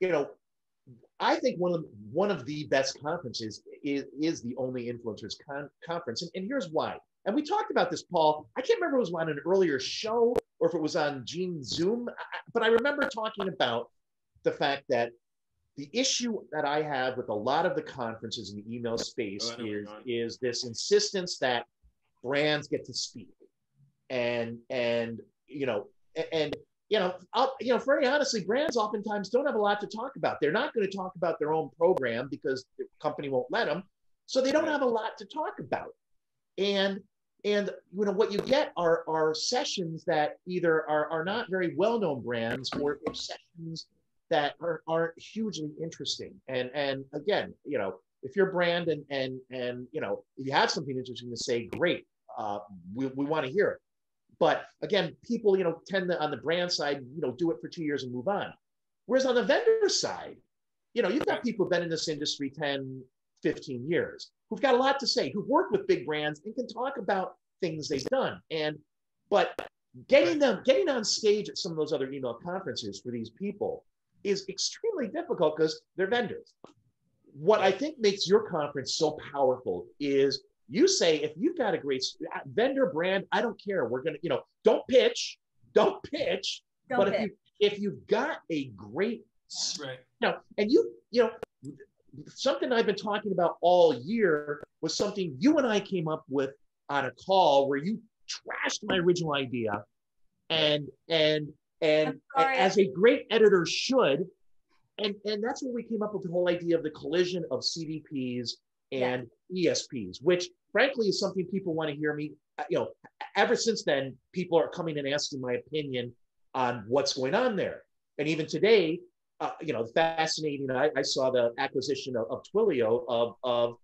I think one of the best conferences is the Only Influencers Conference. And here's why. And we talked about this, Paul. I can't remember if it was on an earlier show or if it was on Gene's Zoom, but I remember talking about the fact that the issue that I have with a lot of the conferences in the email space is this insistence that brands get to speak. And very honestly, brands oftentimes don't have a lot to talk about. They're not going to talk about their own program because the company won't let them. So they don't have a lot to talk about. And what you get are sessions that either are not very well-known brands, or sessions that aren't hugely interesting. And again, if you're a brand and if you have something interesting to say, great, we want to hear it. But again, people, tend to, on the brand side, do it for 2 years and move on. Whereas on the vendor side, you've got people who've been in this industry 10, 15 years, who've got a lot to say, who've worked with big brands and can talk about things they've done. But getting on stage at some of those other email conferences for these people is extremely difficult because they're vendors. What I think makes your conference so powerful is you say, if you've got a great vendor brand, I don't care. We're going to, don't pitch. But if you've got a great, and something I've been talking about all year was something you and I came up with on a call where you trashed my original idea, and as a great editor should, and that's where we came up with the whole idea of the collision of CDPs and ESPs, which frankly is something people want to hear me. Ever since then, people are coming and asking my opinion on what's going on there. And even today, fascinating. I saw the acquisition of Twilio of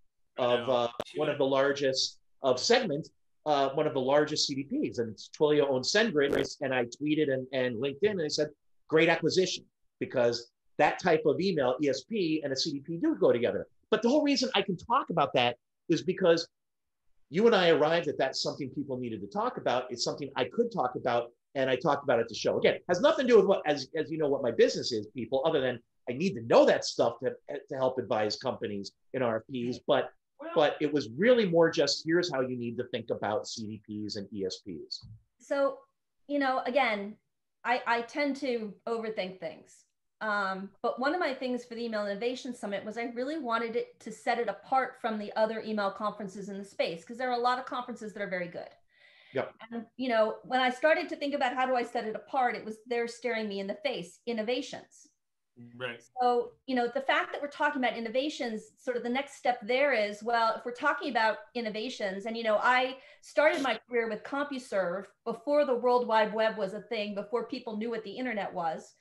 one of the largest of Segment, one of the largest CDPs, and Twilio owns SendGrid. And I tweeted and LinkedIn, and I said, great acquisition, because that type of email, ESP and a CDP, do go together. But the whole reason I can talk about that is because you and I arrived at that's something people needed to talk about. It's something I could talk about, and I talked about it at the show. Again, has nothing to do with what, as you know, what my business is, people, other than I need to know that stuff to help advise companies in RFPs. But it was really more just, here's how you need to think about CDPs and ESPs. So, again, I tend to overthink things. But one of my things for the Email Innovation Summit was I really wanted it to set it apart from the other email conferences in the space, because there are a lot of conferences that are very good. Yep. And, when I started to think about how do I set it apart, it was they're staring me in the face, innovations. Right. So, the fact that we're talking about innovations, sort of the next step there is, well, if we're talking about innovations, and, I started my career with CompuServe before the World Wide Web was a thing, before people knew what the internet was.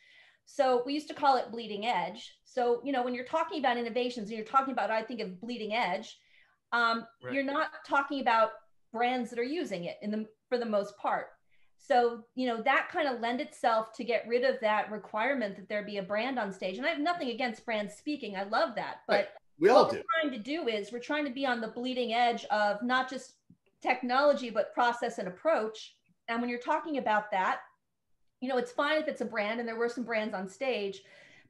So we used to call it bleeding edge. So, when you're talking about innovations and you're talking about, I think of bleeding edge, you're not talking about brands that are using it for the most part. So, that kind of lend itself to get rid of that requirement that there be a brand on stage. And I have nothing against brands speaking. I love that. But we all do. What we're trying to do is we're trying to be on the bleeding edge of not just technology, but process and approach. And when you're talking about that, it's fine if it's a brand, and there were some brands on stage,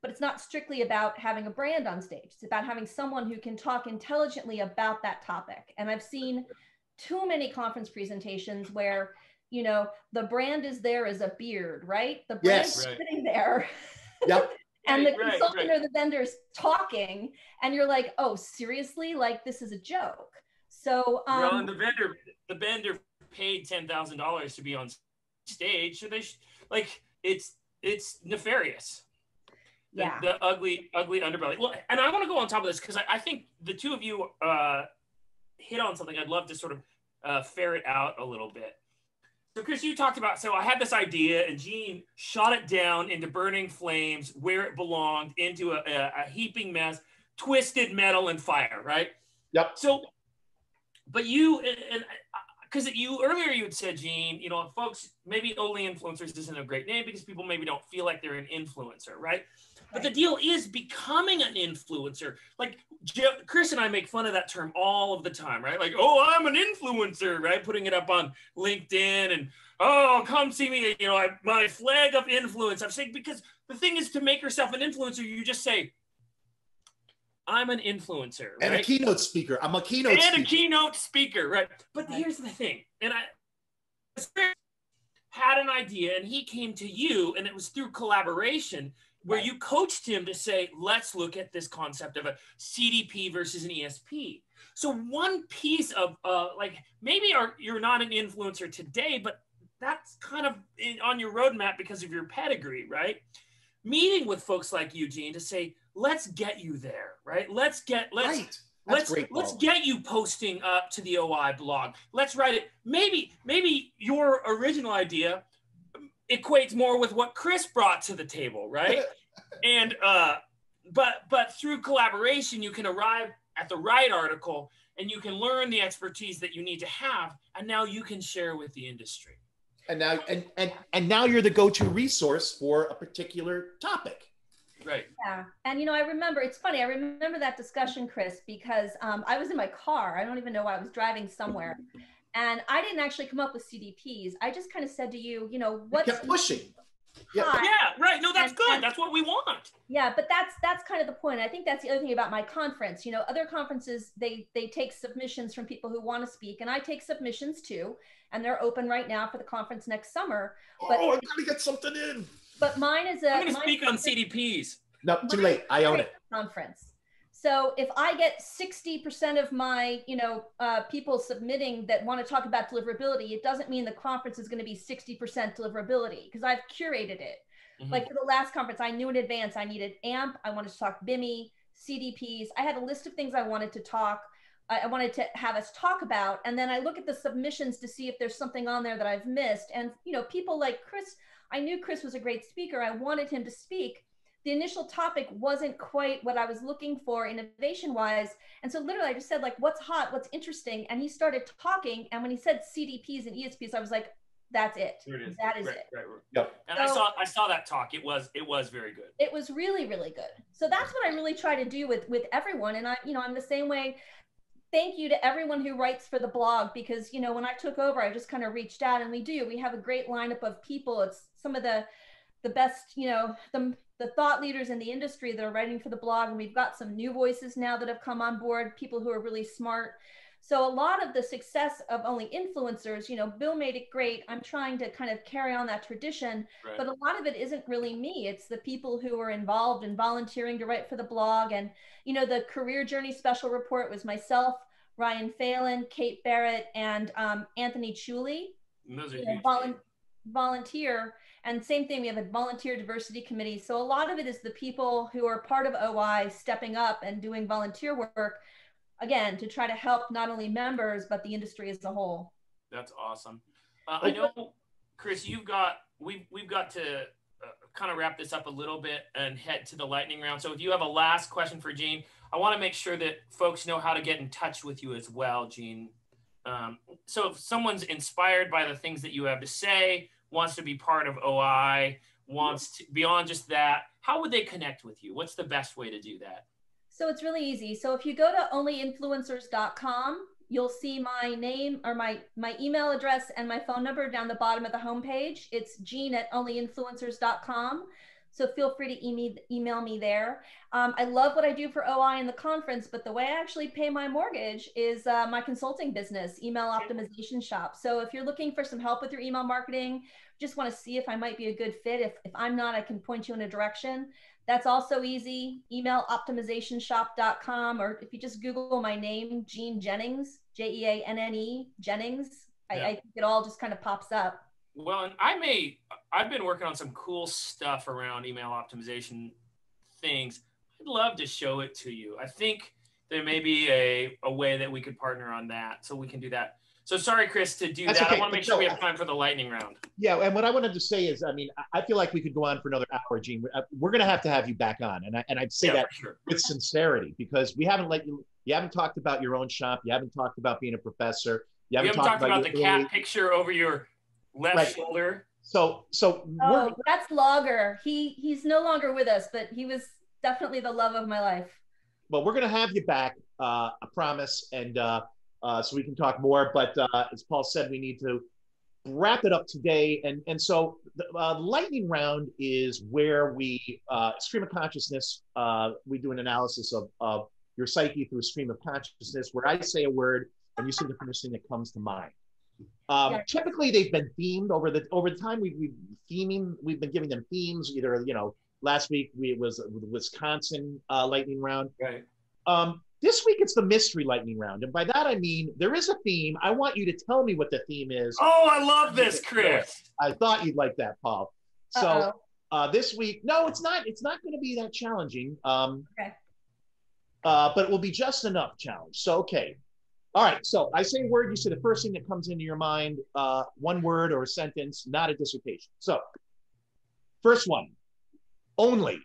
but it's not strictly about having a brand on stage. It's about having someone who can talk intelligently about that topic. And I've seen too many conference presentations where, the brand is there as a beard, right? The brand is sitting there. Yep. And the consultant or the vendor's talking, and you're like, oh, seriously? Like, this is a joke. So, well, and the vendor paid $10,000 to be on stage, so they it's nefarious. Yeah. The ugly underbelly. Well, and I want to go on top of this because I think the two of you hit on something I'd love to sort of ferret out a little bit. So Chris, you talked about, so I had this idea and Gene shot it down into burning flames where it belonged, into a heaping mess, twisted metal and fire, right? Yep. So, but you, and because earlier you had said, Gene, you know, folks, maybe Only Influencers isn't a great name because people maybe don't feel like they're an influencer, right? But the deal is becoming an influencer. Like Chris and I make fun of that term all of the time, right? Like, oh, I'm an influencer, right? Putting it up on LinkedIn and, oh, come see me, you know, my flag of influence. I'm saying, because the thing is, to make yourself an influencer, you just say, I'm an influencer, right? And a keynote speaker. I'm a keynote speaker. And a keynote speaker, right? But here's the thing, and I had an idea, and he came to you, and it was through collaboration, where you coached him to say, let's look at this concept of a CDP versus an ESP. So one piece of, like, maybe you're not an influencer today, but that's kind of on your roadmap because of your pedigree, right? Meeting with folks like Eugene to say, let's get you there, right? Let's get you posting up to the OI blog. Let's write it. Maybe your original idea equates more with what Chris brought to the table, right? And but through collaboration, you can arrive at the right article and you can learn the expertise that you need to have, and now you can share with the industry. And now and now you're the go-to resource for a particular topic. Right. Yeah. And, you know, I remember, it's funny, I remember that discussion, Chris, because I was in my car. I don't even know why. I was driving somewhere. And I didn't actually come up with CDPs. I just kind of said to you, you know, what's... You kept pushing. Yeah, right. No, that's good. That's what we want. Yeah, but that's kind of the point. I think that's the other thing about my conference. You know, other conferences, they take submissions from people who want to speak, and I take submissions too, and they're open right now for the conference next summer. But I gotta get something in. But mine is I'm going to speak on CDPs. No, too late. I own it. Conference. So if I get 60% of my, you know, people submitting that want to talk about deliverability, it doesn't mean the conference is going to be 60% deliverability, because I've curated it. Mm-hmm. Like for the last conference, I knew in advance I needed AMP. I wanted to talk BIMI, CDPs. I had a list of things I wanted to talk. I wanted to have us talk about. And then I look at the submissions to see if there's something on there that I've missed. And, you know, people like Chris, I knew Chris was a great speaker. I wanted him to speak. The initial topic wasn't quite what I was looking for innovation wise. And so literally I just said, like, what's hot, what's interesting? And he started talking. And when he said CDPs and ESPs, I was like, that's it. That is it. Right. Yep. And so, I saw that talk. It was very good. It was really, really good. So that's what I really try to do with everyone. And I'm the same way. Thank you to everyone who writes for the blog, because, you know, when I took over, I just kind of reached out, and we have a great lineup of people. It's some of the best, you know, the thought leaders in the industry that are writing for the blog. And we've got some new voices now that have come on board, people who are really smart. So a lot of the success of Only Influencers, you know, Bill made it great. I'm trying to kind of carry on that tradition, right. But a lot of it isn't really me. It's the people who are involved in volunteering to write for the blog. And, you know, the career journey special report was myself, Ryan Phelan, Kate Barrett, and Anthony Chuli. Those are volunteer. And same thing, we have a volunteer diversity committee. So a lot of it is the people who are part of OI stepping up and doing volunteer work, again, to try to help not only members, but the industry as a whole. That's awesome. I know, Chris, we've got to kind of wrap this up a little bit and head to the lightning round. So if you have a last question for Gene, I want to make sure that folks know how to get in touch with you as well, Gene. So if someone's inspired by the things that you have to say, wants to be part of OI, wants to, beyond just that, how would they connect with you? What's the best way to do that? So it's really easy. So if you go to onlyinfluencers.com, you'll see my name or my email address and my phone number down the bottom of the homepage. It's Jean@onlyinfluencers.com. So feel free to email me there. I love what I do for OI and the conference, but the way I actually pay my mortgage is my consulting business, Email Optimization Shop. So if you're looking for some help with your email marketing, just want to see if I might be a good fit. If I'm not, I can point you in a direction. That's also easy, emailoptimizationshop.com, or if you just Google my name, Jean Jennings, Jenne, Jennings, I think it all just kind of pops up. Well, and I've been working on some cool stuff around email optimization things. I'd love to show it to you. I think there may be a way that we could partner on that, so we can do that. So sorry, Chris, to do that. Okay. I want to make sure we have time for the lightning round. Yeah, and what I wanted to say is, I mean, I feel like we could go on for another hour, Gene. We're going to have you back on, and I'd say that with sincerity, because we haven't you haven't talked about your own shop, you haven't talked about being a professor, you haven't talked about the cat picture over your left shoulder. So that's Logger. He's no longer with us, but he was definitely the love of my life. Well, we're going to have you back, I promise, and so we can talk more. But as Paul said, we need to wrap it up today. And so the lightning round is where we, stream of consciousness, we do an analysis of your psyche through a stream of consciousness, where I say a word and you say the first thing that comes to mind. Typically, they've been themed over the time. We've been giving them themes. Either last week it was the Wisconsin lightning round. Right. This week it's the mystery lightning round, and by that I mean there is a theme. I want you to tell me what the theme is. Oh, I love this, Chris. I thought you'd like that, Paul. So this week, no, it's not. It's not going to be that challenging. Okay. But it will be just enough challenge. So okay. All right, so I say a word, you say the first thing that comes into your mind, one word or a sentence, not a dissertation. So, first one, only.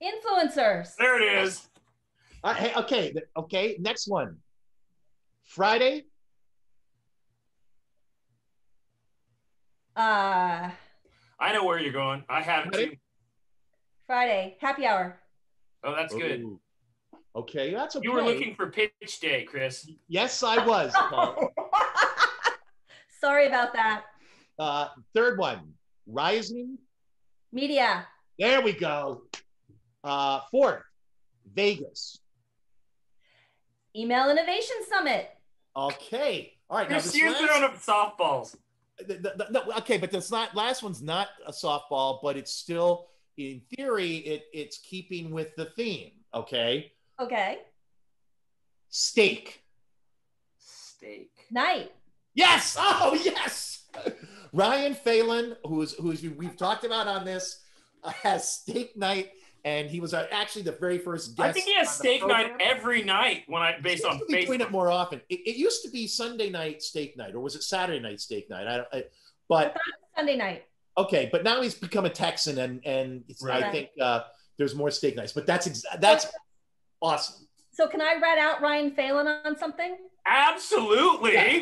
Influencers. There it is. Hey, okay, next one. Friday. I know where you're going. I have it too. Friday, happy hour. Oh, that's good. Ooh. Okay, that's okay. You were looking for pitch day, Chris. Yes, I was. Sorry about that. Third one, rising. Media. There we go. Fourth, Vegas. Email Innovation Summit. Okay. All right. Chris, you're throwing up softballs. No, okay, but this last one's not a softball, but it's still, in theory, it's keeping with the theme. Okay. Okay. Steak. Night. Yes. Oh, yes. Ryan Phelan, who's we've talked about on this, has steak night, and he was actually the very first guest. I think he has steak night every night based on Facebook. Doing it more often. It used to be Sunday night steak night, or was it Saturday night steak night? But Sunday night. Okay, but now he's become a Texan, and right. I think there's more steak nights. But that's awesome. So can I rat out Ryan Phelan on something? Absolutely. Yeah.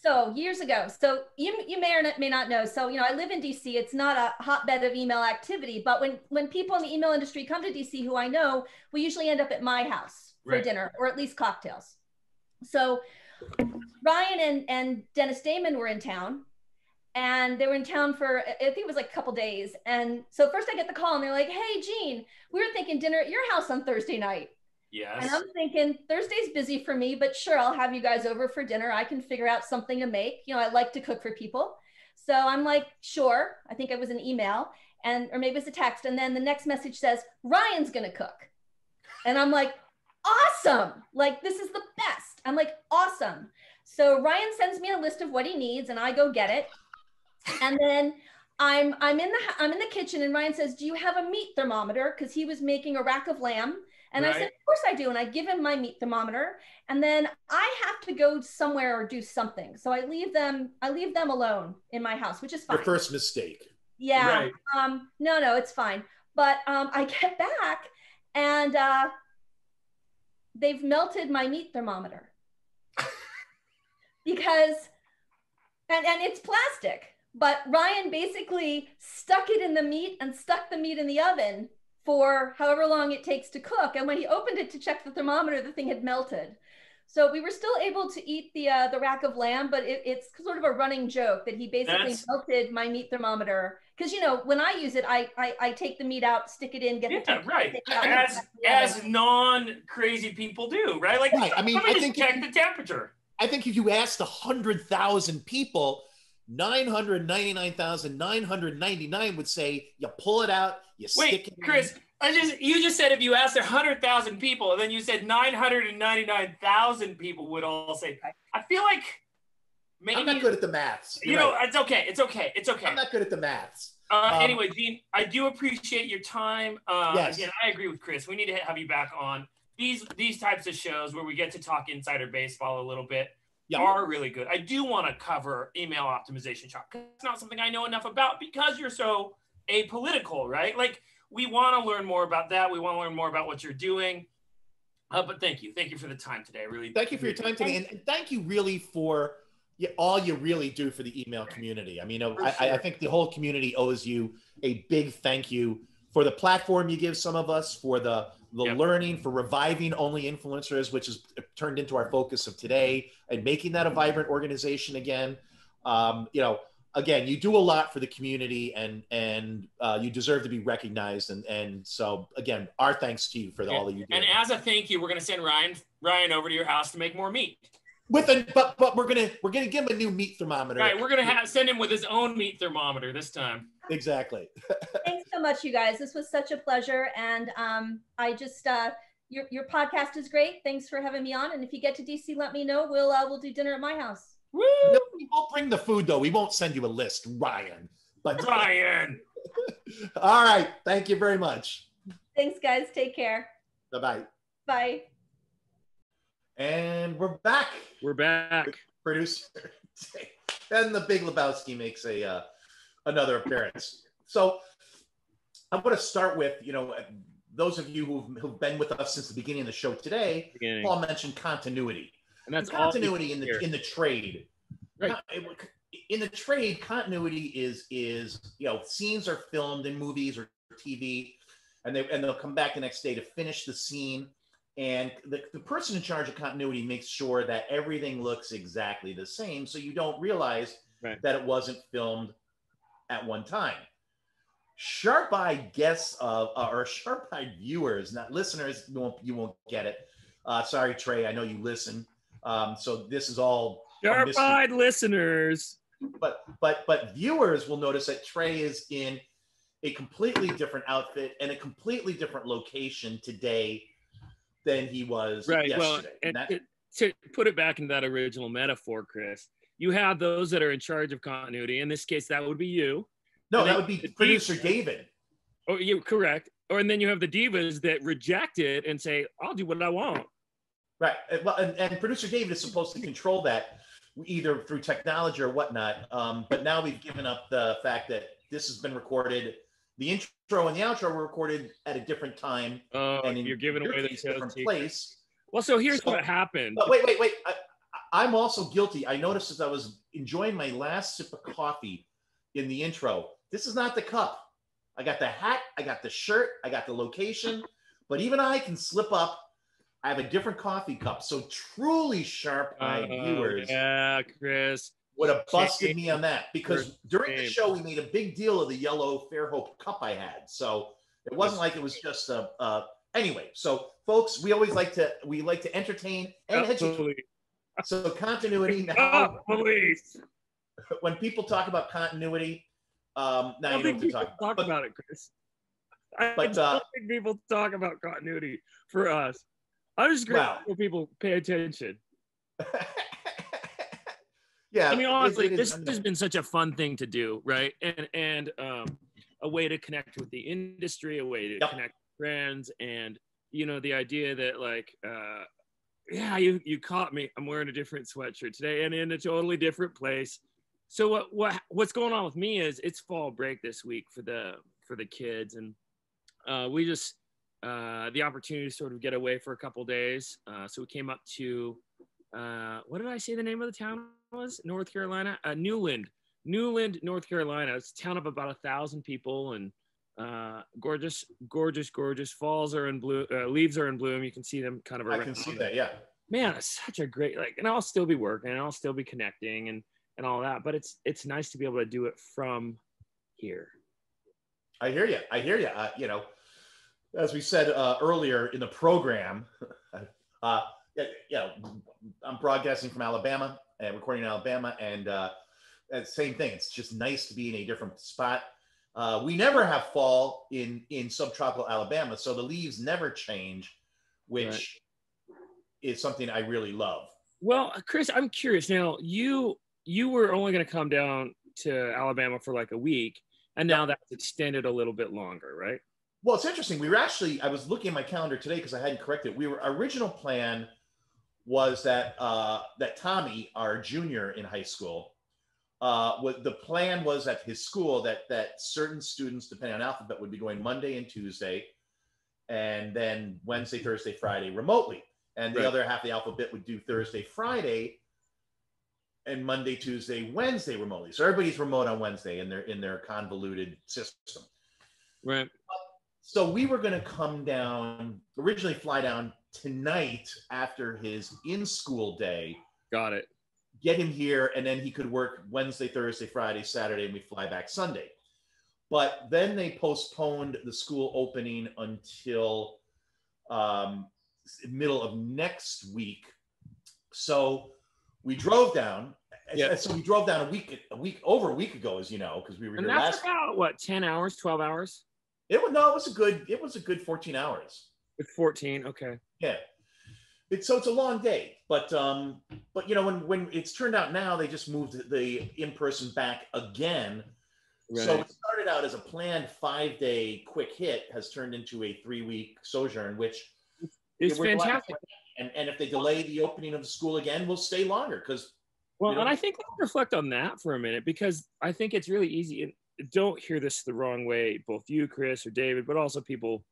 So years ago, so you may or may not know. So, I live in DC. It's not a hotbed of email activity, but when people in the email industry come to DC who I know, we usually end up at my house for dinner, or at least cocktails. So Ryan and Dennis Damon were in town, and they were in town for, I think it was like a couple days. And so first I get the call and they're like, "Hey, Gene, we were thinking dinner at your house on Thursday night." Yes. And I'm thinking Thursday's busy for me, but sure, I'll have you guys over for dinner. I can figure out something to make. I like to cook for people. So I'm like, sure. I think it was an email or maybe it was a text. And then the next message says, Ryan's going to cook. And I'm like, awesome. Like, this is the best. I'm like, awesome. So Ryan sends me a list of what he needs and I go get it. And then I'm in the kitchen and Ryan says, "Do you have a meat thermometer?" Because he was making a rack of lamb. And I said, "Of course I do." And I give him my meat thermometer, and then I have to go somewhere or do something. So I leave them alone in my house, which is fine. Your first mistake. Yeah. Right. No, it's fine. But I get back and they've melted my meat thermometer. Because and it's plastic. But Ryan basically stuck it in the meat and stuck the meat in the oven for however long it takes to cook. And when he opened it to check the thermometer, the thing had melted. So we were still able to eat the rack of lamb, but it's sort of a running joke that he basically melted my meat thermometer. Because, when I use it, I take the meat out, stick it in, get the temperature. Right. As non-crazy people do, right? Like, right. I mean, I think check the temperature. I think if you asked 100,000 people, 999,999 would say you pull it out, you stick it in. Chris, you just said if you asked 100,000 people, and then you said 999,000 people would all say. I feel like maybe, I'm not good at the maths. You're right. It's okay. It's okay. It's okay. I'm not good at the maths. Anyway, Gene, I do appreciate your time. Yes. Again, I agree with Chris. We need to have you back on. These types of shows where we get to talk insider baseball a little bit are really good. I do want to cover email optimization shop because it's not something I know enough about because you're so apolitical, right? Like, we want to learn more about that. We want to learn more about what you're doing. But thank you. Thank you for the time today. Really. Thank you for your time today. And thank you really for all you really do for the email community. I mean, I think the whole community owes you a big thank you for the platform you give some of us, for the learning, for reviving Only Influencers, which has turned into our focus of today, and making that a vibrant organization again. Again, you do a lot for the community, and you deserve to be recognized. And so, again, our thanks to you for all that you do. And as a thank you, we're going to send Ryan over to your house to make more meat. But we're gonna give him a new meat thermometer. Right, we're gonna send him with his own meat thermometer this time. Exactly. Thanks so much, you guys. This was such a pleasure, and I just your podcast is great. Thanks for having me on. And if you get to DC, let me know. We'll do dinner at my house. Woo! No, we won't bring the food though. We won't send you a list, Ryan. But Ryan. All right. Thank you very much. Thanks, guys. Take care. Bye-bye. Bye. And we're back. We're back. Producer. And the Big Lebowski makes another appearance. So I'm going to start with, those of you who've been with us since the beginning of the show today. Paul mentioned continuity. And that's continuity in the trade. Right. In the trade, continuity is scenes are filmed in movies or TV, and they'll come back the next day to finish the scene. And the person in charge of continuity makes sure that everything looks exactly the same, so you don't realize that it wasn't filmed at one time. Sharp-eyed guests or sharp-eyed viewers, not listeners, you won't get it. Sorry, Trey, I know you listen. So this is all sharp-eyed listeners. But viewers will notice that Trey is in a completely different outfit and a completely different location today than he was yesterday. Well, to put it back in that original metaphor, Chris, you have those that are in charge of continuity. In this case, that would be you. No, that would be producer David. Oh, you're correct. And then you have the divas that reject it and say, I'll do what I want. Right. Well, and producer David is supposed to control that either through technology or whatnot. But now we've given up the fact that this has been recorded. The intro and the outro were recorded at a different time. And you're giving away the different place. Well, so here's what happened. But wait. I'm also guilty. I noticed as I was enjoying my last sip of coffee in the intro, this is not the cup. I got the hat, I got the shirt, I got the location, but even I can slip up. I have a different coffee cup. So truly sharp-eyed viewers Chris, would have busted me on that, because during the show we made a big deal of the yellow Fairhope cup I had. So it wasn't like it was just anyway. So folks, we like to entertain and educate. So continuity now. When people talk about continuity, now you know what to talk about it, Chris. I don't think people talk about continuity for us. I'm just grateful for people pay attention. Yeah, I mean, honestly, this has been such a fun thing to do, right? And a way to connect with the industry, a way to connect with friends, and the idea that you caught me. I'm wearing a different sweatshirt today, and in a totally different place. So what's going on with me is it's fall break this week for the kids, and we just the opportunity to sort of get away for a couple days. So we came up to what did I say the name of the town was? North Carolina, Newland, North Carolina. It's a town of about 1,000 people, and gorgeous. Falls are in bloom, leaves are in bloom. You can see them kind of around. I can see that, yeah. Man, it's such a great and I'll still be working, and I'll still be connecting and all that, but it's nice to be able to do it from here. I hear you. As we said earlier in the program, I'm broadcasting from Alabama and recording in Alabama, and same thing. It's just nice to be in a different spot. We never have fall in subtropical Alabama, so the leaves never change, which is something I really love. Well, Chris, I'm curious now. You you were only going to come down to Alabama for like a week, and now that's extended a little bit longer, right? Well, it's interesting. We were actually, I was looking at my calendar today because I hadn't corrected. Our original plan was that that Tommy, our junior in high school, the plan was at his school that certain students, depending on alphabet, would be going Monday and Tuesday, and then Wednesday, Thursday, Friday remotely. And the other half of the alphabet would do Thursday, Friday, and Monday, Tuesday, Wednesday remotely. So everybody's remote on Wednesday in their convoluted system. Right. So we were going to come down, originally fly down tonight after his in-school day. Got it. Get him here, and then he could work Wednesday, Thursday, Friday, Saturday, and we fly back Sunday. But then they postponed the school opening until middle of next week. So we drove down. Yeah. So we drove down over a week ago, as you know, because we were here last. And that's about what, 10 hours, 12 hours? It was a good 14 hours. It's 14, okay. Yeah. It's a long day, but you know, when it's turned out now, they just moved the in-person back again. Right. So it started out as a planned 5-day quick hit, has turned into a 3-week sojourn, which is fantastic. And if they delay the opening of the school again, we'll stay longer because. Well, and I think let's reflect on that for a minute, because I think it's really easy. And don't hear this the wrong way, both you, Chris, or David, but also people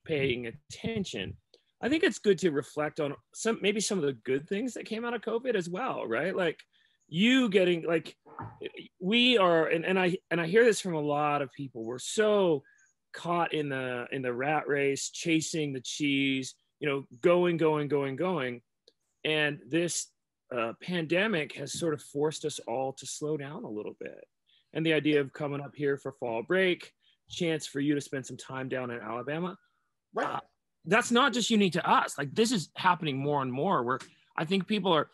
paying attention. I think it's good to reflect on maybe some of the good things that came out of COVID as well, right? Like you getting, like, we are, and I hear this from a lot of people. We're so caught in the rat race, chasing the cheese, you know, going. And this pandemic has sort of forced us all to slow down a little bit. And the idea of coming up here for fall break, chance for you to spend some time down in Alabama. Right. That's not just unique to us. Like, this is happening more and more, where I think people are,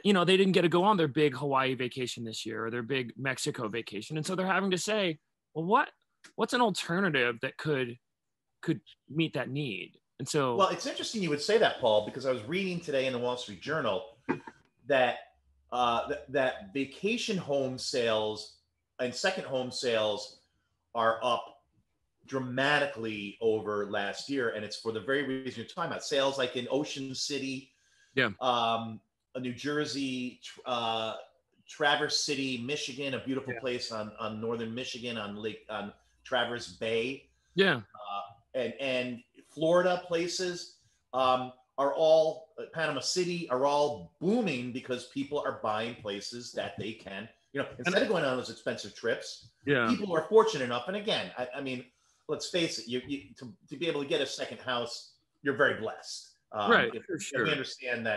you know, they didn't get to go on their big Hawaii vacation this year or their big Mexico vacation. And so they're having to say, well, what's an alternative that could meet that need? And so, well, it's interesting you would say that, Paul, because I was reading today in the Wall Street Journal that that vacation home sales and second home sales are up dramatically over last year, and it's for the very reason you're talking about. Sales like in Ocean City, New Jersey, Traverse City, Michigan, a beautiful place on northern Michigan on Traverse Bay, and Florida places are all, Panama City, are all booming because people are buying places that they can, you know, instead of going on those expensive trips. People are fortunate enough, and again, I mean, let's face it, you to be able to get a second house, you're very blessed. Right, for sure. We understand,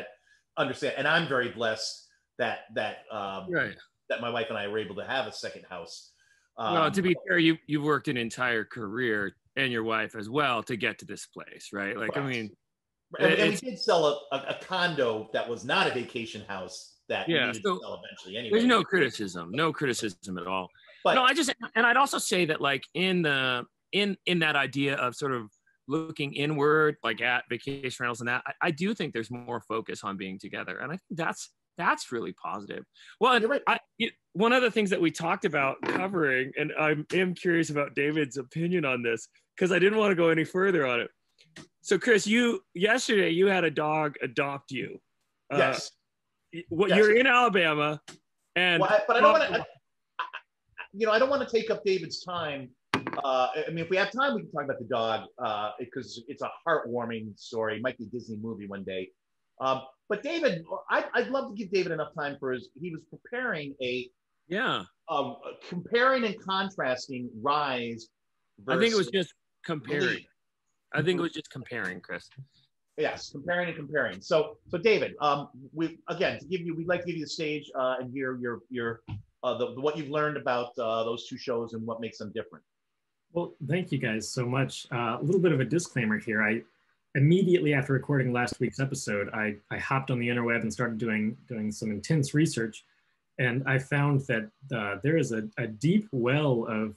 and I'm very blessed that my wife and I were able to have a second house. Well, to be fair, you've worked an entire career, and your wife as well, to get to this place, right? Like, right. I mean, and we did sell a condo that was not a vacation house that we needed to sell eventually. Anyway, there's no criticism at all. But no, I'd also say that, like, in that idea of sort of looking inward, like at vacation rentals and that, I do think there's more focus on being together, and I think that's really positive. Well, you're right. One of the things that we talked about covering, and I am curious about David's opinion on this, because I didn't want to go any further on it. So, Chris, yesterday you had a dog adopt you. Yes. You're in Alabama, and but I don't want to. I don't want to take up David's time. I mean, if we have time, we can talk about the dog because it's a heartwarming story. It might be a Disney movie one day. But David, I'd love to give David enough time he was preparing comparing and contrasting Rise. I think it was just comparing. I think it was just comparing, Chris. Yes, comparing. So David, we'd like to give you the stage and hear your what you've learned about those two shows and what makes them different. Well, thank you guys so much. A little bit of a disclaimer here. I immediately after recording last week's episode, I hopped on the interweb and started doing some intense research, and I found that there is a deep well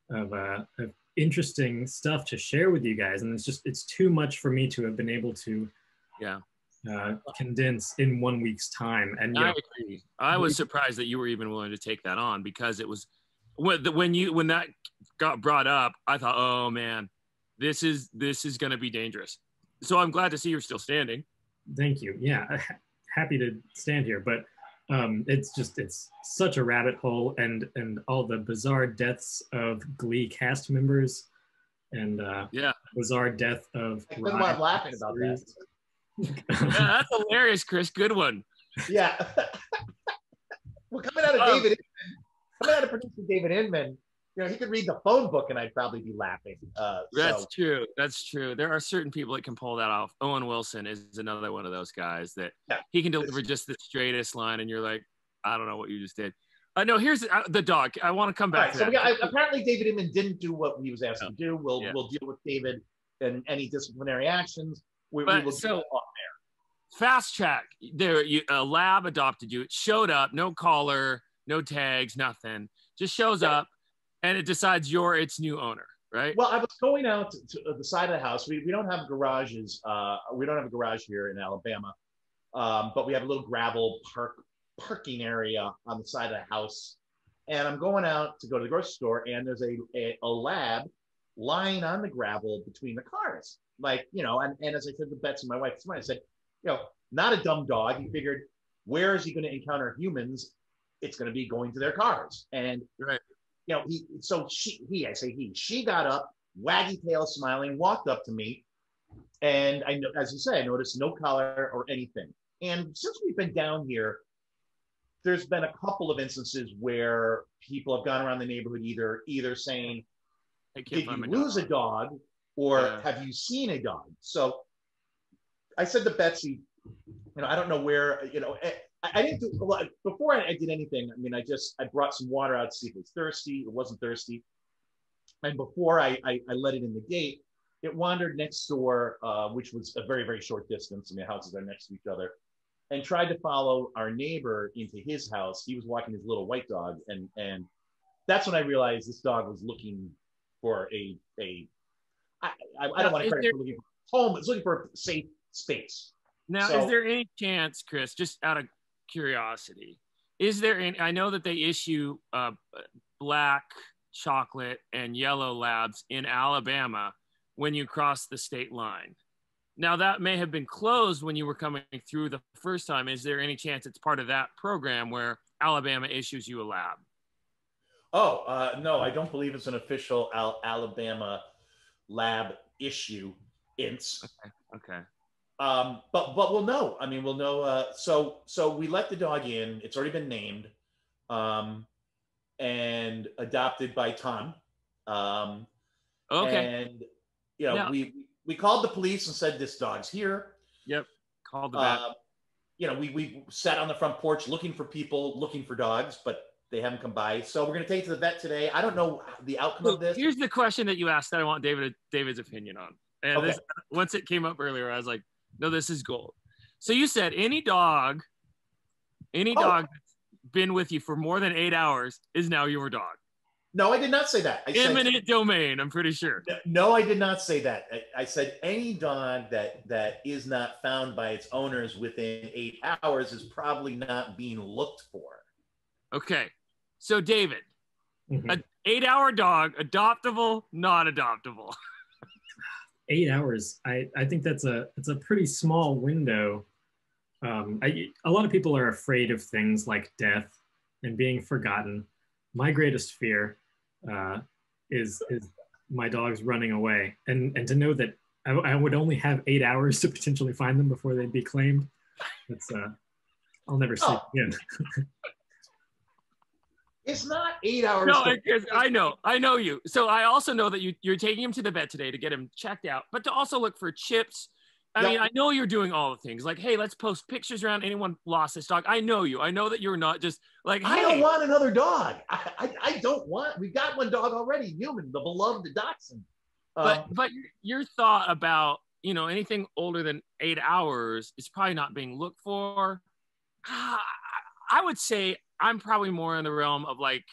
of interesting stuff to share with you guys, and it's too much for me to have been able to condense in 1 week's time. And I agree. I was surprised that you were even willing to take that on, because it was when that got brought up, I thought, oh man, this is going to be dangerous. So I'm glad to see you're still standing. Thank you. Yeah, happy to stand here, but it's such a rabbit hole, and all the bizarre deaths of Glee cast members, and bizarre death of. That's why I'm laughing about that. Yeah, that's hilarious, Chris. Good one. Yeah. Well, coming out of producer David Inman, he could read the phone book and I'd probably be laughing. That's true. That's true. There are certain people that can pull that off. Owen Wilson is another one of those guys that he can deliver just the straightest line, and you're like, I don't know what you just did. No, here's the dog. I want to come back to that. Apparently David Inman didn't do what he was asked to do. We'll deal with David and any disciplinary actions. We will do it off there. Fast track. A lab adopted you. It showed up, no collar, no tags, nothing. Just shows up, and it decides you're its new owner, right? Well, I was going out to the side of the house. We don't have garages. We don't have a garage here in Alabama, but we have a little gravel parking area on the side of the house. And I'm going out to go to the grocery store, and there's a lab lying on the gravel between the cars. And as I said to Betsy, my wife, I said, not a dumb dog. He figured, where is he going to encounter humans? It's going to be going to their cars. And, she got up, waggy tail smiling, walked up to me. And as you say, I noticed no collar or anything. And since we've been down here, there's been a couple of instances where people have gone around the neighborhood either saying, did you lose a dog? Or have you seen a dog? So I said to Betsy, I don't know where, I didn't do a lot. Before I did anything, I brought some water out to see if it was thirsty. It wasn't thirsty. And before I let it in the gate, it wandered next door, which was a very, very short distance. Houses are next to each other, and tried to follow our neighbor into his house. He was walking his little white dog. And that's when I realized this dog was looking for I don't want to credit for looking for home. It's looking for a safe space. Now, is there any chance, Chris, just out of curiosity, I know that they issue black, chocolate, and yellow labs in Alabama when you cross the state line. Now, that may have been closed when you were coming through the first time. Is there any chance it's part of that program where Alabama issues you a lab? Oh, no, I don't believe it's an official Alabama lab issue. Okay. But we'll know. We'll know. So we let the dog in. It's already been named, and adopted by Tom. Okay. And we called the police and said this dog's here. Yep. Called the vet. We sat on the front porch looking for people looking for dogs, but they haven't come by. So we're going to take it to the vet today. I don't know the outcome of this. Here's the question that you asked that I want David's opinion on. And once it came up earlier, I was like, no, this is gold. So you said any dog that's been with you for more than 8 hours is now your dog. No, I did not say that. Eminent domain, I'm pretty sure. No, I did not say that. I said any dog that is not found by its owners within 8 hours is probably not being looked for. Okay. So David, an 8-hour dog, adoptable, not adoptable? 8 hours. I think it's a pretty small window. A lot of people are afraid of things like death and being forgotten. My greatest fear is my dogs running away, and to know that I would only have 8 hours to potentially find them before they'd be claimed. That's I'll never sleep again. It's not 8 hours. No, I know you. So I also know that you're taking him to the vet today to get him checked out, but to also look for chips. I know you're doing all the things like, hey, let's post pictures around anyone lost this dog. I know you. I know that you're not just like, hey. I don't want another dog. I don't want. We got one dog already, Newman, the beloved dachshund. But your thought about anything older than 8 hours is probably not being looked for. I would say I'm probably more in the realm of like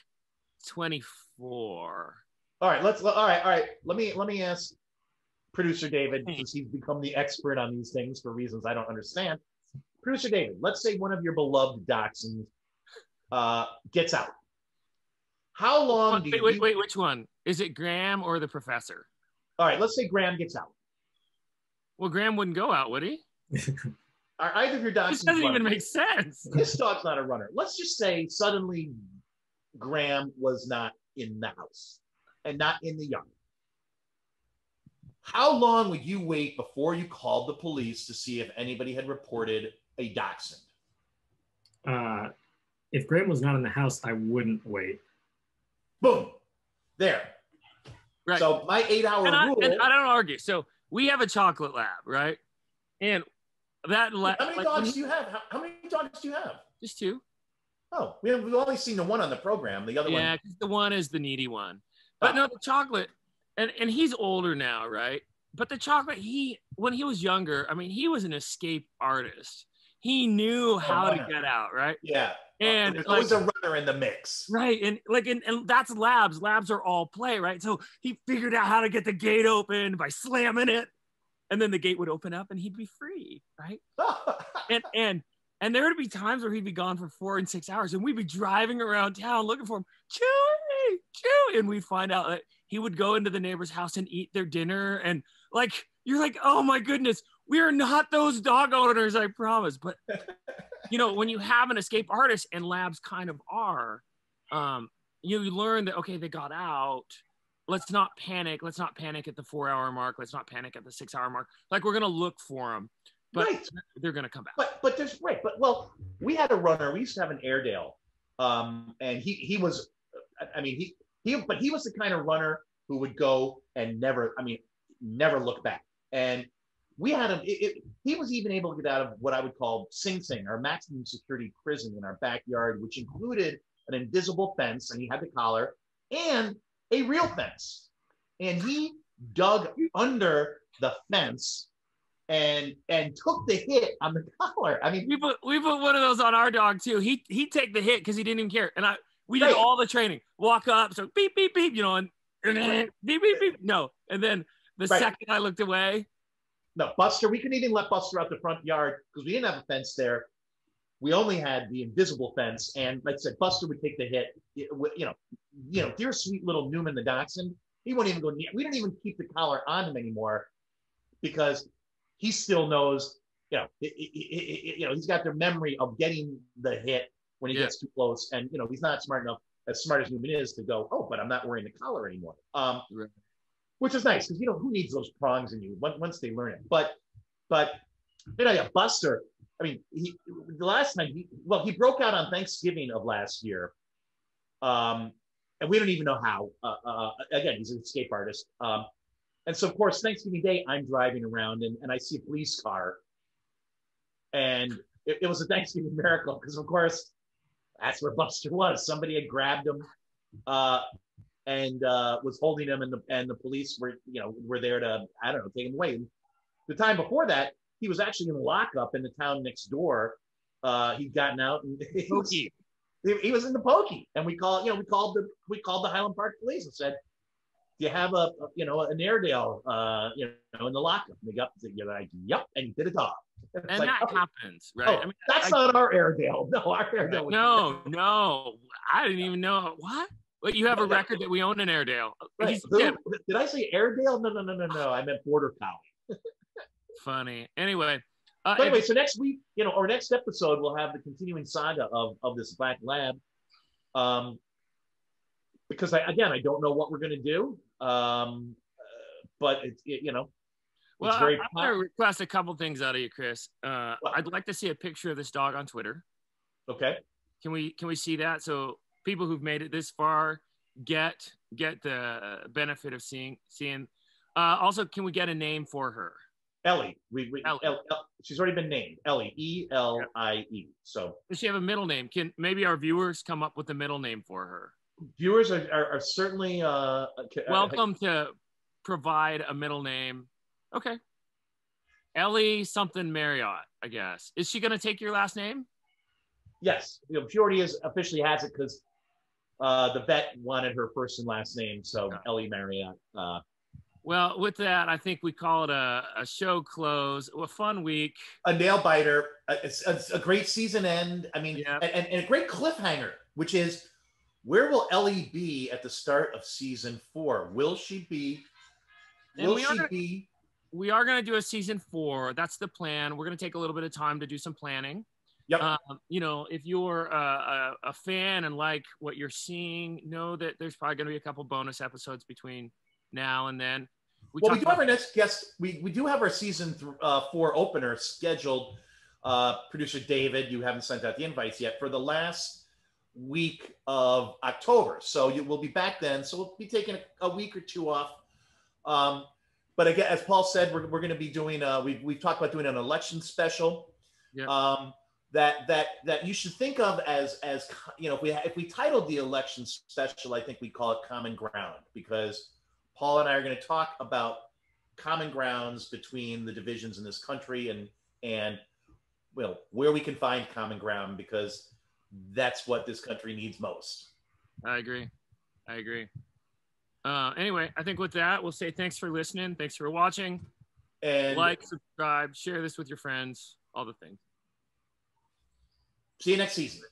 24. All right. Let me ask Producer David, since he's become the expert on these things for reasons I don't understand. Producer David, let's say one of your beloved dachshunds gets out. How long do you... Wait, which one? Is it Graham or the professor? All right, let's say Graham gets out. Well, Graham wouldn't go out, would he? Are either of your dachshunds... This doesn't even make sense. This dog's not a runner. Let's just say suddenly Graham was not in the house and not in the yard. How long would you wait before you called the police to see if anybody had reported a dachshund? If Graham was not in the house, I wouldn't wait. Boom. There. Right. So my 8-hour rule... And I don't argue. So we have a chocolate lab, right? And that lab... How many dogs do you have? How many dogs do you have? Just 2. Oh, we've only seen the one on the program. The other one... Yeah, because the one is the needy one. But no, the chocolate... And he's older now, right? But the chocolate, when he was younger, I mean, he was an escape artist. He knew how to get out, right? Yeah. And there's always a runner in the mix. Right. And that's labs. Labs are all play, right? So he figured out how to get the gate open by slamming it. And then the gate would open up and he'd be free, right? and there would be times where he'd be gone for 4 and 6 hours and we'd be driving around town looking for him. Chewy, Chewy. And we'd find out that he would go into the neighbor's house and eat their dinner. And like, you're like, oh my goodness, we are not those dog owners, I promise. But, you know, when you have an escape artist, and labs kind of are, you learn that, okay, they got out. Let's not panic. Let's not panic at the 4-hour mark. Let's not panic at the 6-hour mark. Like, we're going to look for them, but they're going to come back. But there's, well, we had a runner. We used to have an Airedale. And he was, I mean, but he was the kind of runner who would go and never look back. And we had him, he was even able to get out of what I would call Sing Sing, our maximum security prison in our backyard, which included an invisible fence, and he had the collar, and a real fence. And he dug under the fence and took the hit on the collar. I mean, we put one of those on our dog too. He'd take the hit because he didn't even care. And we did all the training. Walk up, so beep, beep, beep, you know, and beep, beep, beep. No. And then the second I looked away. No, Buster, we couldn't even let Buster out the front yard because we didn't have a fence there. We only had the invisible fence. And like I said, Buster would take the hit. You know, dear sweet little Newman the dachshund, he wouldn't even go near. We didn't even keep the collar on him anymore because he still knows, you know, he's got the memory of getting the hit when he gets too close. And, you know, he's not smart enough, as smart as Newman is, to go, oh, but I'm not wearing the collar anymore. Which is nice because, you know, who needs those prongs in you once they learn it? But you know, Buster, I mean, the last time he broke out on Thanksgiving of last year. And we don't even know how. Again, he's an escape artist. And so, of course, Thanksgiving Day, I'm driving around and I see a police car. And it was a Thanksgiving miracle because, of course, that's where Buster was. Somebody had grabbed him and was holding him, and the police were there to, I don't know, take him away. And the time before that, he was actually in lockup in the town next door. He'd gotten out and he was in the pokey, and we called the Highland Park police and said, "Do you have an Airedale, in the lockup?" And they got, you're like, "Yep," and he did a dog. And like, that happens, right? Oh, I mean, that's not our Airedale. No, our Airedale. No, I didn't even know what. But you have a record that we own an Airedale. Right. Did I say Airedale? No. I meant Border Collie. Funny. Anyway. So next week, or next episode, we'll have the continuing saga of this black lab. Because I don't know what we're going to do. But it's well, I'm going to request a couple things out of you, Chris. I'd like to see a picture of this dog on Twitter. Okay. Can we see that? So people who've made it this far get the benefit of seeing. Also, can we get a name for her? Ellie. Ellie. She's already been named. Ellie. E-L-I-E. So does she have a middle name? Can maybe our viewers come up with a middle name for her? Viewers are certainly welcome to provide a middle name. Okay. Ellie something Marriott, I guess. Is she going to take your last name? Yes. She already officially has it because the vet wanted her first and last name. So Ellie Marriott. Well, with that, I think we call it a show close. A fun week. A nail biter. It's a great season end. I mean, Yeah. and a great cliffhanger, which is, where will Ellie be at the start of season 4? Will she be? We are going to do a season 4. That's the plan. We're going to take a little bit of time to do some planning. Yep. You know, if you're a fan and like what you're seeing, know that there's probably going to be a couple bonus episodes between now and then. We do have our next guest. We do have our season 4 opener scheduled. Producer David, you haven't sent out the invites yet, for the last week of October. So we'll be back then. So we'll be taking a week or 2 off. But again, as Paul said, we're going to be doing. We've talked about doing an election special. Yeah. That you should think of as you know, if we titled the election special, I think we call it Common Ground, because Paul and I are going to talk about common grounds between the divisions in this country and well, where we can find common ground, because that's what this country needs most. I agree. Anyway, I think with that, we'll say thanks for listening. Thanks for watching. And like, subscribe, share this with your friends, all the things. See you next season.